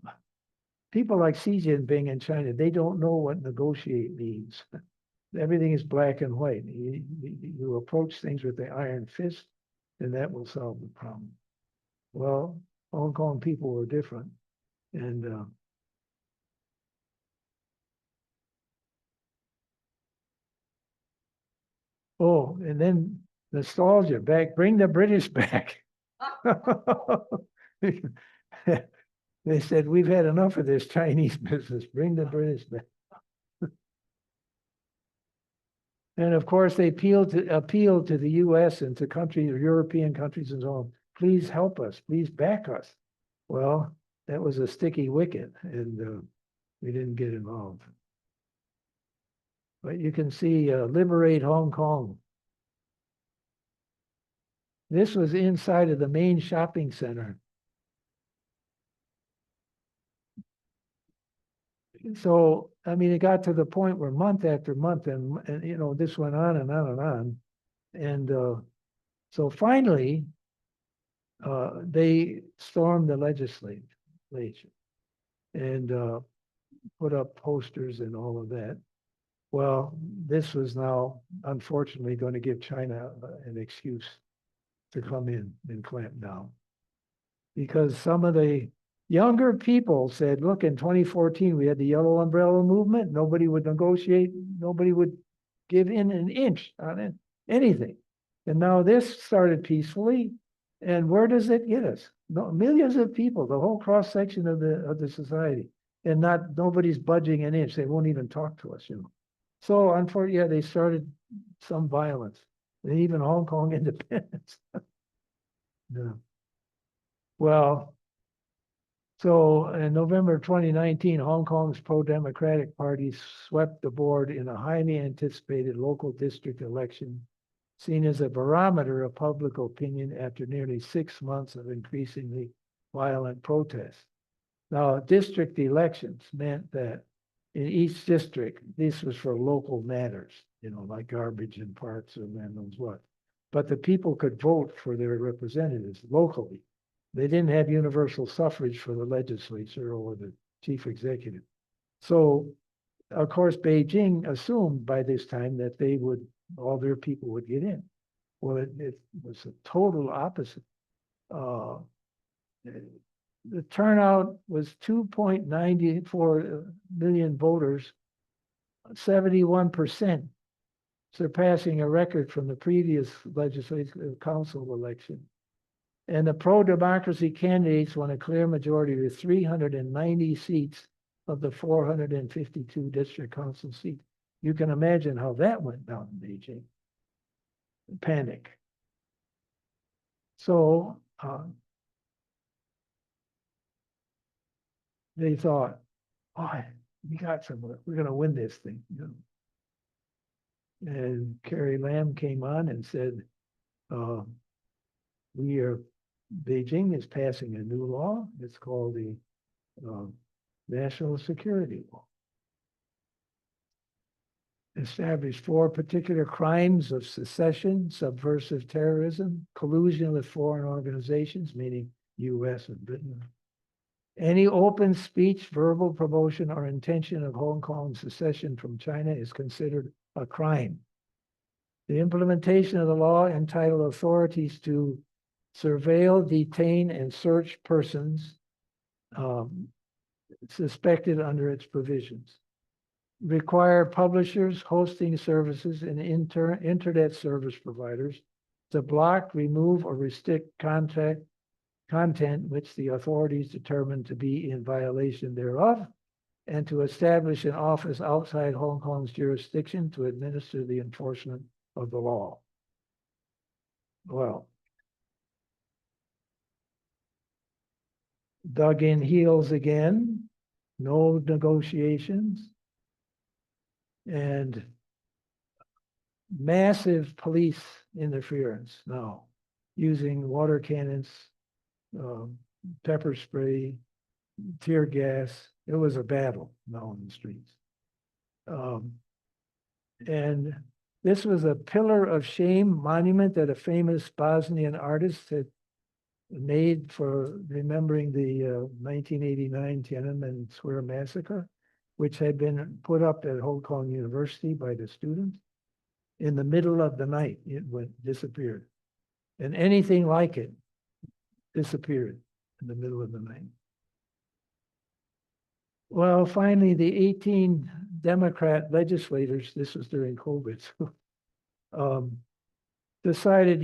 Speaker 2: people like Xi Jinping in China, they don't know what negotiate means. Everything is black and white. You approach things with the iron fist, and that will solve the problem. Well, Hong Kong people were different. And oh, and then nostalgia back, bring the British back. They said, we've had enough of this Chinese business, bring the British back. And of course, they appealed to the US and to countries, European countries and so on. Please help us, please back us. Well, that was a sticky wicket, and we didn't get involved. But you can see Liberate Hong Kong. This was inside of the main shopping center. So, I mean, it got to the point where month after month, and you know, this went on and on and on. And so finally, they stormed the legislature and put up posters and all of that. Well, this was now, unfortunately, going to give China an excuse to come in and clamp down. Because some of the Younger people said, look, in 2014, we had the yellow umbrella movement. Nobody would negotiate. Nobody would give in an inch on anything. And now this started peacefully. And where does it get us? No, millions of people, the whole cross section of the society, and nobody's budging an inch. They won't even talk to us, So unfortunately, yeah, they started some violence, and even Hong Kong independence. Yeah. Well, so in November 2019, Hong Kong's pro-democratic party swept the board in a highly anticipated local district election, seen as a barometer of public opinion after nearly 6 months of increasingly violent protests. Now, district elections meant that in each district, this was for local matters, like garbage in parks or man knows what. But the people could vote for their representatives locally. They didn't have universal suffrage for the legislature or the chief executive. So, of course, Beijing assumed by this time that all their people would get in. Well, it was a total opposite. The turnout was 2.94 million voters, 71%, surpassing a record from the previous legislative council election. And the pro-democracy candidates won a clear majority with 390 seats of the 452 district council seats. You can imagine how that went down in Beijing. Panic. So they thought, oh, we got somewhere. We're going to win this thing. And Carrie Lam came on and said, Beijing is passing a new law. It's called the National Security Law. Established 4 particular crimes of secession, subversive terrorism, collusion with foreign organizations, meaning US and Britain. Any open speech, verbal promotion, or intention of Hong Kong's secession from China is considered a crime. The implementation of the law entitled authorities to surveil, detain, and search persons suspected under its provisions. Require publishers, hosting services, and internet service providers to block, remove, or restrict content which the authorities determine to be in violation thereof, and to establish an office outside Hong Kong's jurisdiction to administer the enforcement of the law. Well, dug in heels again, no negotiations, and massive police interference now, using water cannons, pepper spray, tear gas. It was a battle now in the streets. And this was a pillar of shame monument that a famous Bosnian artist had made for remembering the 1989 Tiananmen Square massacre, which had been put up at Hong Kong University by the students. In the middle of the night, it disappeared. And anything like it disappeared in the middle of the night. Well, finally, the 18 Democrat legislators, this was during COVID, decided,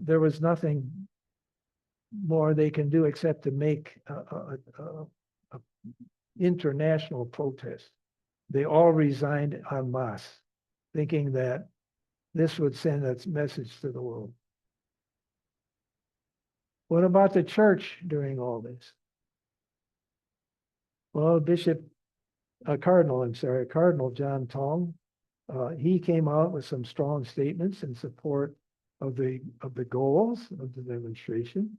Speaker 2: there was nothing more they can do except to make a international protest. They all resigned en masse, thinking that this would send a message to the world. What about the church during all this? Well, Cardinal John Tong, he came out with some strong statements in support of the goals of the demonstration.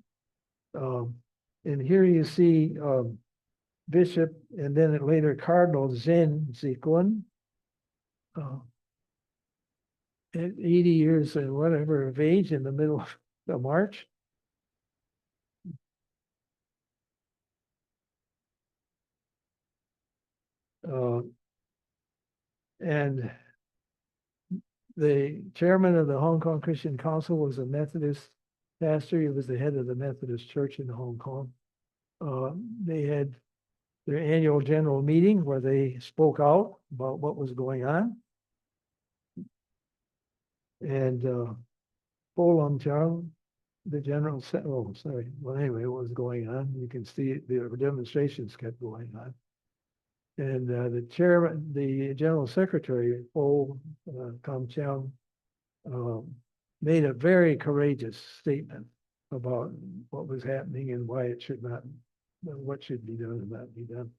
Speaker 2: And here you see Bishop and then later Cardinal Zhen Zikun, at 80 years and whatever of age in the middle of the march. And the chairman of the Hong Kong Christian Council was a Methodist pastor. He was the head of the Methodist Church in Hong Kong. They had their annual general meeting where they spoke out about what was going on. And Polam Chang, the general said, oh, sorry. Well, anyway, what was going on? You can see the demonstrations kept going on. And the chairman, the general secretary, Po Kam Chang, made a very courageous statement about what was happening and why it should not, what should be done and not be done.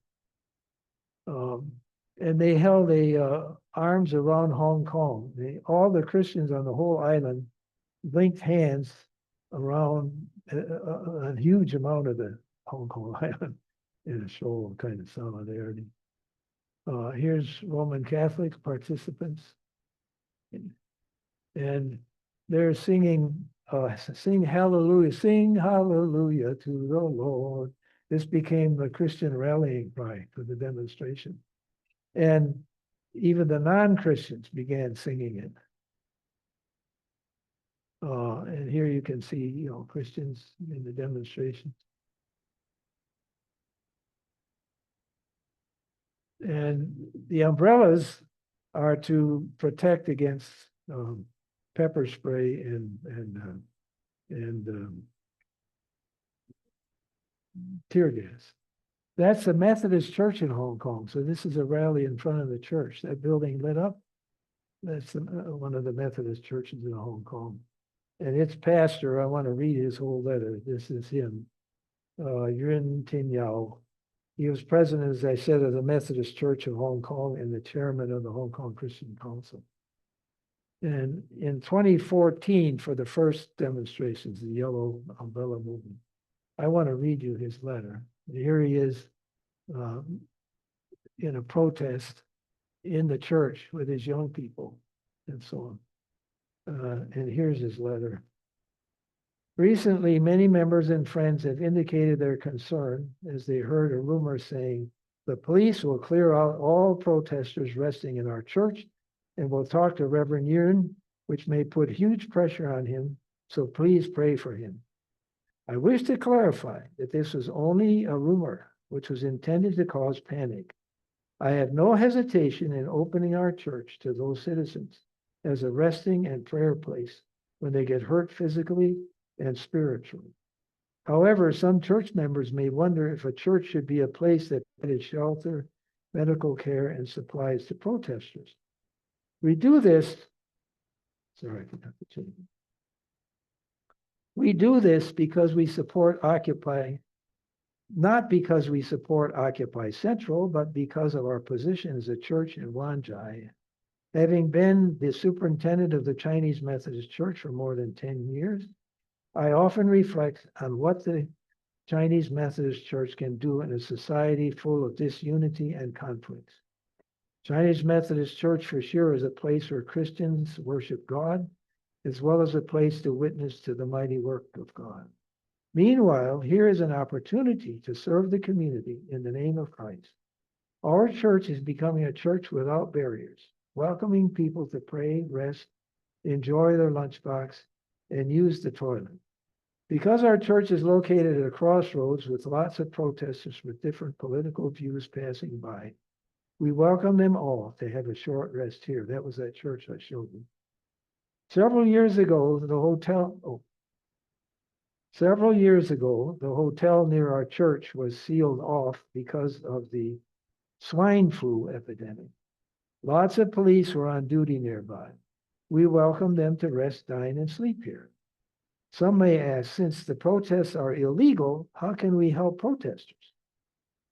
Speaker 2: And they held arms around Hong Kong. All the Christians on the whole island linked hands around a huge amount of the Hong Kong island in a show of kind of solidarity. Here's Roman Catholic participants. And they're singing, sing hallelujah to the Lord. This became the Christian rallying cry for the demonstration. And even the non-Christians began singing it. And here you can see, Christians in the demonstration. And the umbrellas are to protect against pepper spray and tear gas. That's the Methodist Church in Hong Kong. So this is a rally in front of the church. That building lit up. That's one of the Methodist churches in Hong Kong. And its pastor, I want to read his whole letter. This is him, Yuen Tin Yao. He was president, as I said, of the Methodist Church of Hong Kong and the chairman of the Hong Kong Christian Council. And in 2014, for the first demonstrations, the Yellow Umbrella Movement, I want to read you his letter. Here he is in a protest in the church with his young people and so on. And here's his letter. Recently, many members and friends have indicated their concern as they heard a rumor saying the police will clear out all protesters resting in our church and will talk to Reverend Yuen, which may put huge pressure on him, so please pray for him. I wish to clarify that this was only a rumor which was intended to cause panic. I have no hesitation in opening our church to those citizens as a resting and prayer place when they get hurt physically and spiritually. However, some church members may wonder if a church should be a place that provides shelter, medical care, and supplies to protesters. We do this, sorry, I forgot to change it. We do this because we support Occupy, not because we support Occupy Central, but because of our position as a church in Wanjai. Having been the superintendent of the Chinese Methodist Church for more than 10 years, I often reflect on what the Chinese Methodist Church can do in a society full of disunity and conflicts. Chinese Methodist Church for sure is a place where Christians worship God, as well as a place to witness to the mighty work of God. Meanwhile, here is an opportunity to serve the community in the name of Christ. Our church is becoming a church without barriers, welcoming people to pray, rest, enjoy their lunchbox, and use the toilet. Because our church is located at a crossroads with lots of protesters with different political views passing by, we welcome them all to have a short rest here. That was that church I showed you. Several years ago, the hotel near our church was sealed off because of the swine flu epidemic. Lots of police were on duty nearby. We welcome them to rest, dine, and sleep here. Some may ask, since the protests are illegal, how can we help protesters?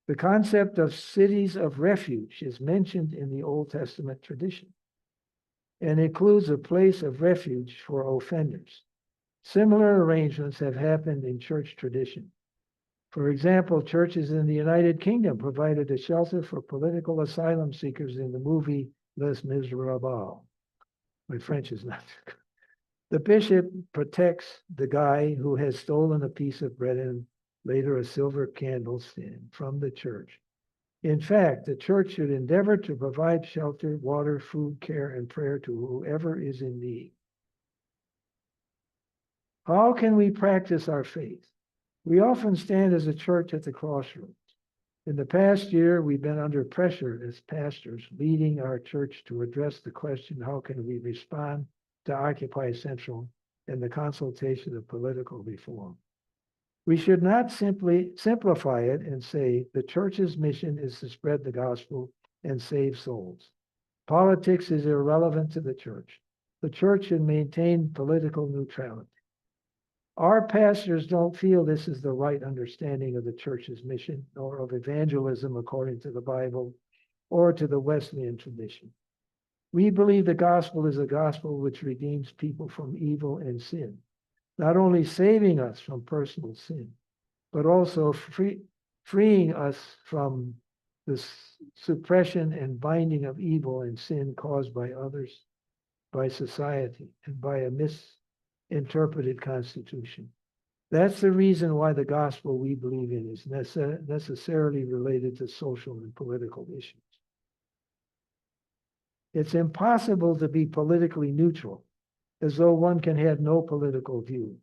Speaker 2: The concept of cities of refuge is mentioned in the Old Testament tradition and includes a place of refuge for offenders. Similar arrangements have happened in church tradition. For example, churches in the United Kingdom provided a shelter for political asylum seekers in the movie Les Miserables. My French is not good. The bishop protects the guy who has stolen a piece of bread and later a silver candlestand from the church. In fact, the church should endeavor to provide shelter, water, food, care, and prayer to whoever is in need. How can we practice our faith? We often stand as a church at the crossroads. In the past year, we've been under pressure as pastors, leading our church to address the question, how can we respond to Occupy Central and the consultation of political reform? We should not simply simplify it and say the church's mission is to spread the gospel and save souls. Politics is irrelevant to the church. The church should maintain political neutrality. Our pastors don't feel this is the right understanding of the church's mission or of evangelism according to the Bible or to the Wesleyan tradition. We believe the gospel is a gospel which redeems people from evil and sin, not only saving us from personal sin, but also freeing us from the suppression and binding of evil and sin caused by others, by society, and by a misinterpreted constitution. That's the reason why the gospel we believe in is necessarily related to social and political issues. It's impossible to be politically neutral, as though one can have no political view.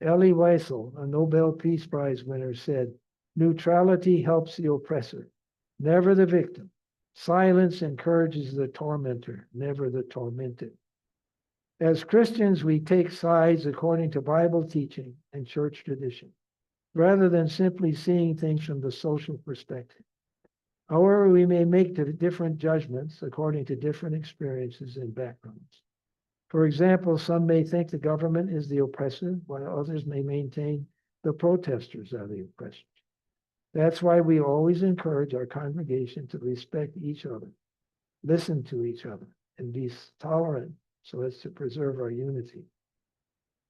Speaker 2: Elie Wiesel, a Nobel Peace Prize winner, said, "Neutrality helps the oppressor, never the victim. Silence encourages the tormentor, never the tormented." As Christians, we take sides according to Bible teaching and church tradition, rather than simply seeing things from the social perspective. However, we may make different judgments according to different experiences and backgrounds. For example, some may think the government is the oppressor, while others may maintain the protesters are the oppressors. That's why we always encourage our congregation to respect each other, listen to each other, and be tolerant so as to preserve our unity.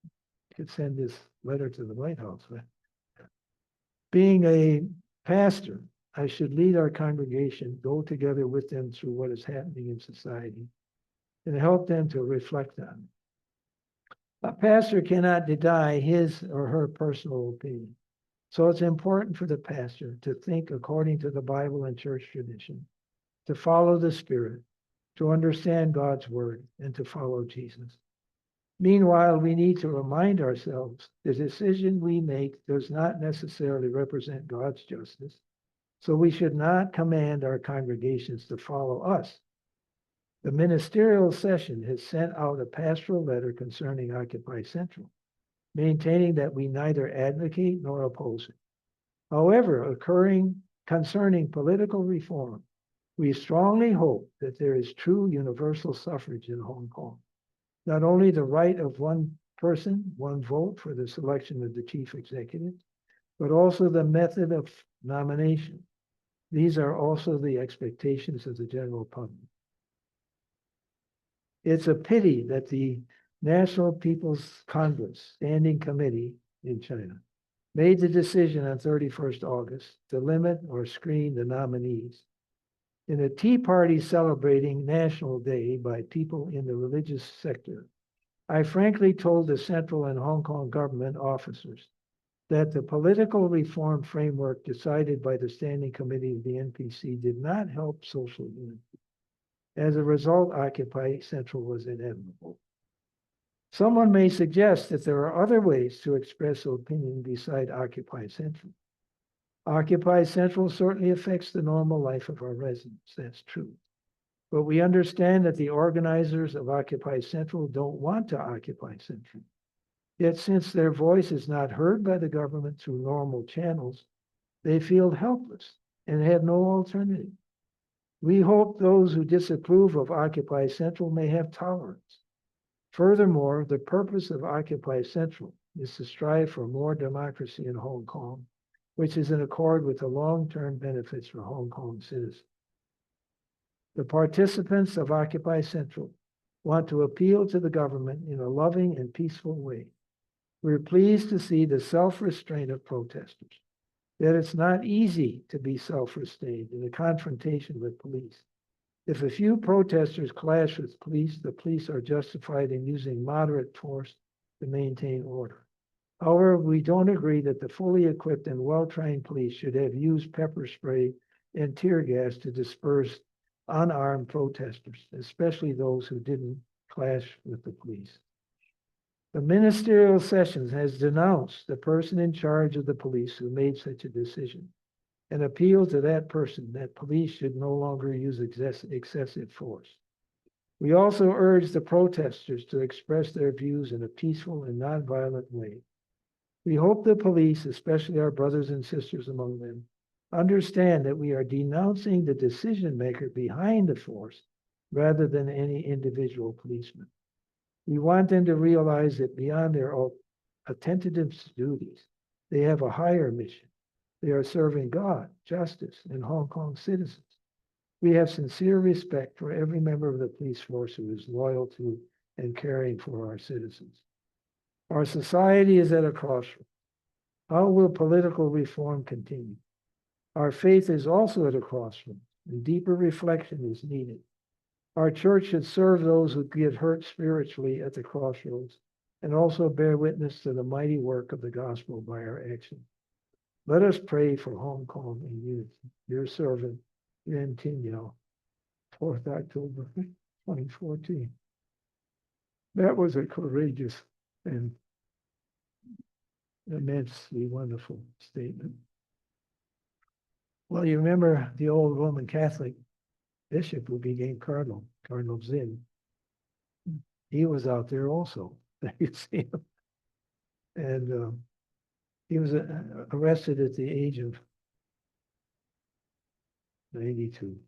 Speaker 2: You could send this letter to the White House. Right? Being a pastor, I should lead our congregation, go together with them through what is happening in society, and help them to reflect on it. A pastor cannot deny his or her personal opinion. So it's important for the pastor to think according to the Bible and church tradition, to follow the Spirit, to understand God's word, and to follow Jesus. Meanwhile, we need to remind ourselves the decision we make does not necessarily represent God's justice, so we should not command our congregations to follow us. The ministerial session has sent out a pastoral letter concerning Occupy Central, maintaining that we neither advocate nor oppose it. However, concerning political reform, we strongly hope that there is true universal suffrage in Hong Kong. Not only the right of one person, one vote for the selection of the chief executive, but also the method of nomination. These are also the expectations of the general public. It's a pity that the National People's Congress Standing Committee in China made the decision on 31st August to limit or screen the nominees. In a Tea Party celebrating National Day by people in the religious sector, I frankly told the central and Hong Kong government officers that the political reform framework decided by the Standing Committee of the NPC did not help social unity. As a result, Occupy Central was inevitable. Someone may suggest that there are other ways to express opinion beside Occupy Central. Occupy Central certainly affects the normal life of our residents, that's true. But we understand that the organizers of Occupy Central don't want to occupy Central. Yet since their voice is not heard by the government through normal channels, they feel helpless and have no alternative. We hope those who disapprove of Occupy Central may have tolerance. Furthermore, the purpose of Occupy Central is to strive for more democracy in Hong Kong, which is in accord with the long-term benefits for Hong Kong citizens. The participants of Occupy Central want to appeal to the government in a loving and peaceful way. We're pleased to see the self-restraint of protesters, that it's not easy to be self-restrained in a confrontation with police. If a few protesters clash with police, the police are justified in using moderate force to maintain order. However, we don't agree that the fully equipped and well-trained police should have used pepper spray and tear gas to disperse unarmed protesters, especially those who didn't clash with the police. The ministerial sessions has denounced the person in charge of the police who made such a decision and appealed to that person that police should no longer use excessive force. We also urge the protesters to express their views in a peaceful and nonviolent way. We hope the police, especially our brothers and sisters among them, understand that we are denouncing the decision maker behind the force rather than any individual policeman. We want them to realize that beyond their attentive duties, they have a higher mission. They are serving God, justice, and Hong Kong citizens. We have sincere respect for every member of the police force who is loyal to and caring for our citizens. Our society is at a crossroads. How will political reform continue? Our faith is also at a crossroads, and deeper reflection is needed. Our church should serve those who get hurt spiritually at the crossroads and also bear witness to the mighty work of the gospel by our action. Let us pray for Hong Kong and unity. Your servant, Yuan Tingyao, 4th October 2014. That was a courageous and immensely wonderful statement. Well, you remember the old Roman Catholic bishop who became cardinal, Cardinal Zinn. He was out there also. You see him. And he was arrested at the age of 92.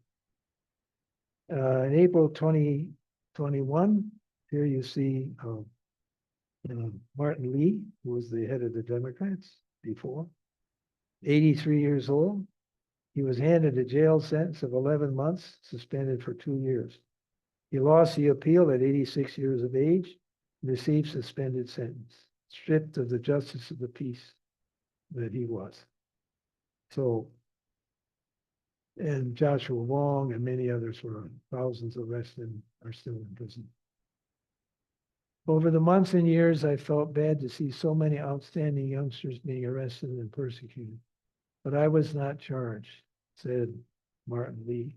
Speaker 2: In April 2021, here you see Martin Lee, who was the head of the Democrats before, 83 years old. He was handed a jail sentence of 11 months, suspended for 2 years. He lost the appeal at 86 years of age, received suspended sentence, stripped of the justice of the peace that he was. So, and Joshua Wong and many others were thousands arrested and are still in prison. Over the months and years, I felt bad to see so many outstanding youngsters being arrested and persecuted. But I was not charged, said Martin Lee.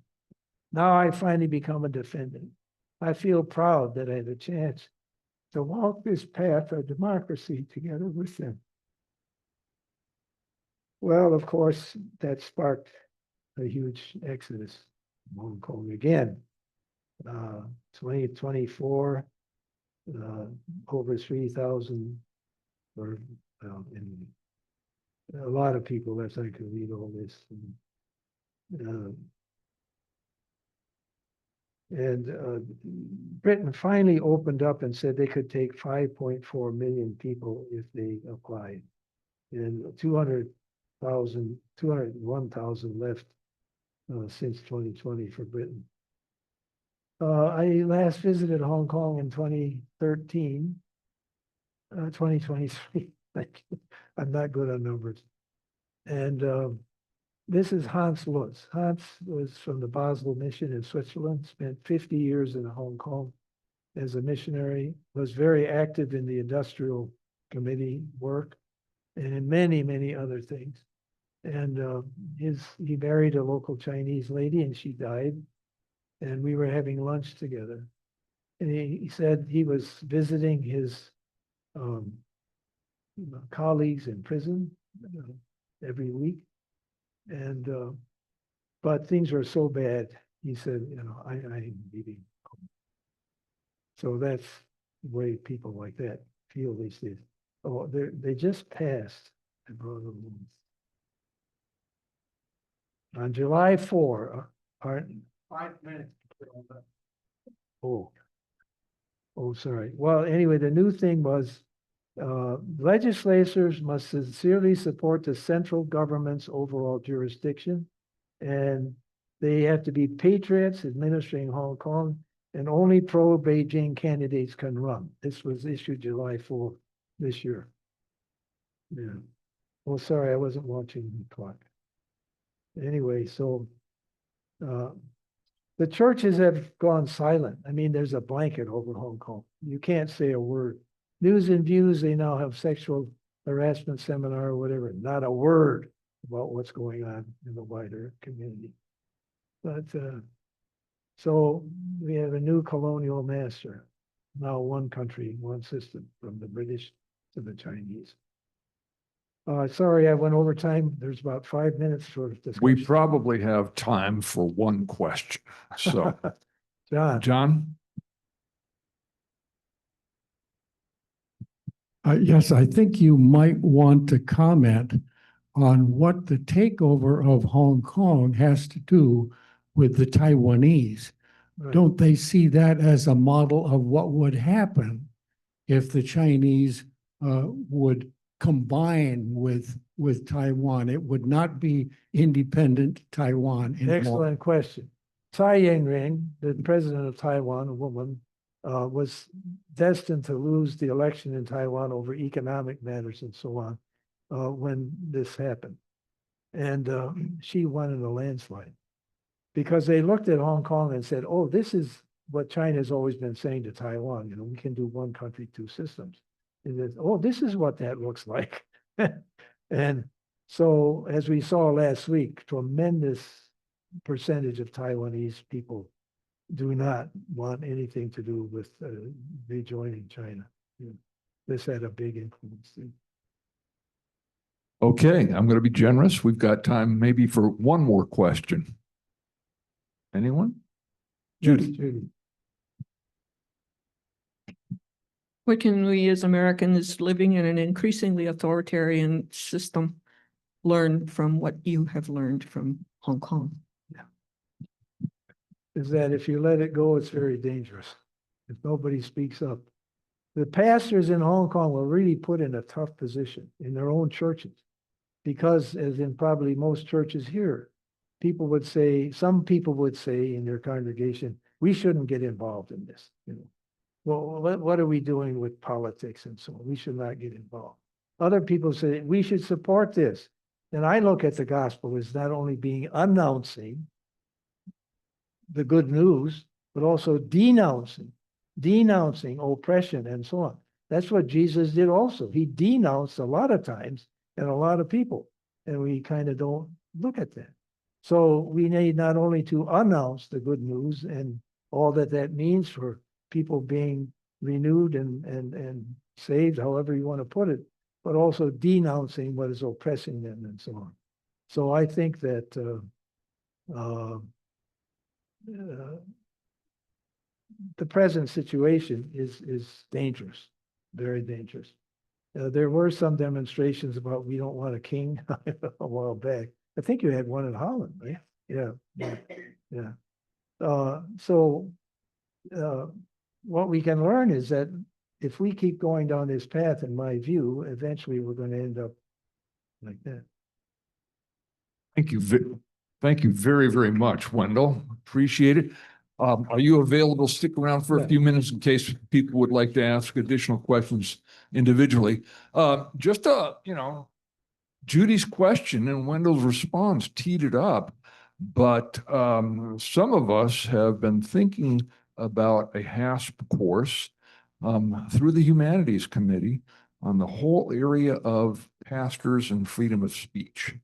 Speaker 2: Now I finally become a defendant. I feel proud that I had a chance to walk this path of democracy together with them. Well, of course, that sparked a huge exodus in Hong Kong again. 2024, over 3,000, or anyway, a lot of people, as I could read all this. Britain finally opened up and said they could take 5.4 million people if they applied. And 201,000 left since 2020 for Britain. I last visited Hong Kong in 2013, 2023. Thank you. I'm not good on numbers. And this is Hans Lutz. Hans was from the Basel mission in Switzerland, spent 50 years in Hong Kong as a missionary, was very active in the industrial committee work and in many, many other things. And he married a local Chinese lady and she died. And we were having lunch together. And he said he was visiting his colleagues in prison every week. And but things were so bad, he said, I'm leaving. So that's the way people like that feel these days. Oh, they just passed. I brought them on July 4, 5 minutes. Oh, sorry. Well, anyway, the new thing was legislators must sincerely support the central government's overall jurisdiction, and they have to be patriots administering Hong Kong, and only pro-Beijing candidates can run. This was issued July 4 this year. Yeah. Oh, sorry, I wasn't watching the clock. Anyway, so the churches have gone silent. I mean, there's a blanket over Hong Kong. You can't say a word. News and Views, they now have sexual harassment seminar or whatever. Not a word about what's going on in the wider community. But so we have a new colonial master. now one country, one system, from the British to the Chinese. Sorry, I went over time. There's about 5 minutes for discussion.
Speaker 1: We probably have time for one question. So, John?
Speaker 3: Yes, I think you might want to comment on what the takeover of Hong Kong has to do with the Taiwanese.
Speaker 2: Right.
Speaker 3: Don't they see that as a model of what would happen if the Chinese would combine with Taiwan? It would not be independent Taiwan anymore.
Speaker 2: Excellent question. Tsai Ing-wen, the president of Taiwan, a woman, was destined to lose the election in Taiwan over economic matters and so on when this happened. And she won in a landslide because they looked at Hong Kong and said, oh, this is what China's always been saying to Taiwan, you know, we can do one country, two systems. And then, oh, this is what that looks like. And so, as we saw last week, tremendous percentage of Taiwanese people do not want anything to do with rejoining China. This had a big influence.
Speaker 1: Okay, I'm going to be generous. We've got time maybe for one more question. Anyone? Judy.
Speaker 2: Yes, Judy.
Speaker 4: What can we as Americans living in an increasingly authoritarian system learn from what you have learned from Hong Kong?
Speaker 2: Is that if you let it go, it's very dangerous. If nobody speaks up. The pastors in Hong Kong were really put in a tough position in their own churches because, as in probably most churches here, people would say, some people would say in their congregation, we shouldn't get involved in this. You know, well, what are we doing with politics and so on? We should not get involved. Other people say we should support this. And I look at the gospel as not only being announcing the good news, but also denouncing oppression and so on. That's what Jesus did also. He denounced a lot of times and a lot of people, and we kind of don't look at that. So we need not only to announce the good news and all that that means for people being renewed and saved, however you want to put it, but also denouncing what is oppressing them and so on. So I think that the present situation is dangerous, very dangerous. There were some demonstrations about we don't want a king a while back. I think you had one in Holland, right? Yeah. What we can learn is that if we keep going down this path, in my view, eventually we're going to end up like that.
Speaker 1: Thank you. Thank you very, very much, Wendell. Appreciate it. Are you available to stick around for a few minutes in case people would like to ask additional questions individually? Just, Judy's question and Wendell's response teed it up, but some of us have been thinking about a HASP course through the Humanities Committee on the whole area of pastors and freedom of speech.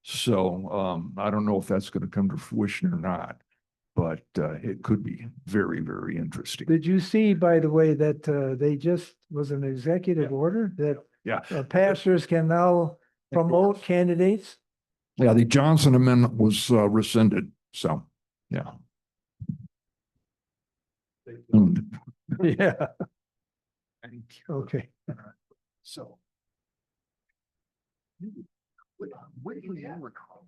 Speaker 1: So I don't know if that's going to come to fruition or not, but it could be very, very interesting.
Speaker 2: Did you see, by the way, that they just was an executive order that pastors can now promote candidates?
Speaker 1: Yeah, the Johnson Amendment was rescinded. So, yeah.
Speaker 2: Yeah. Okay.
Speaker 1: So, what do you recall?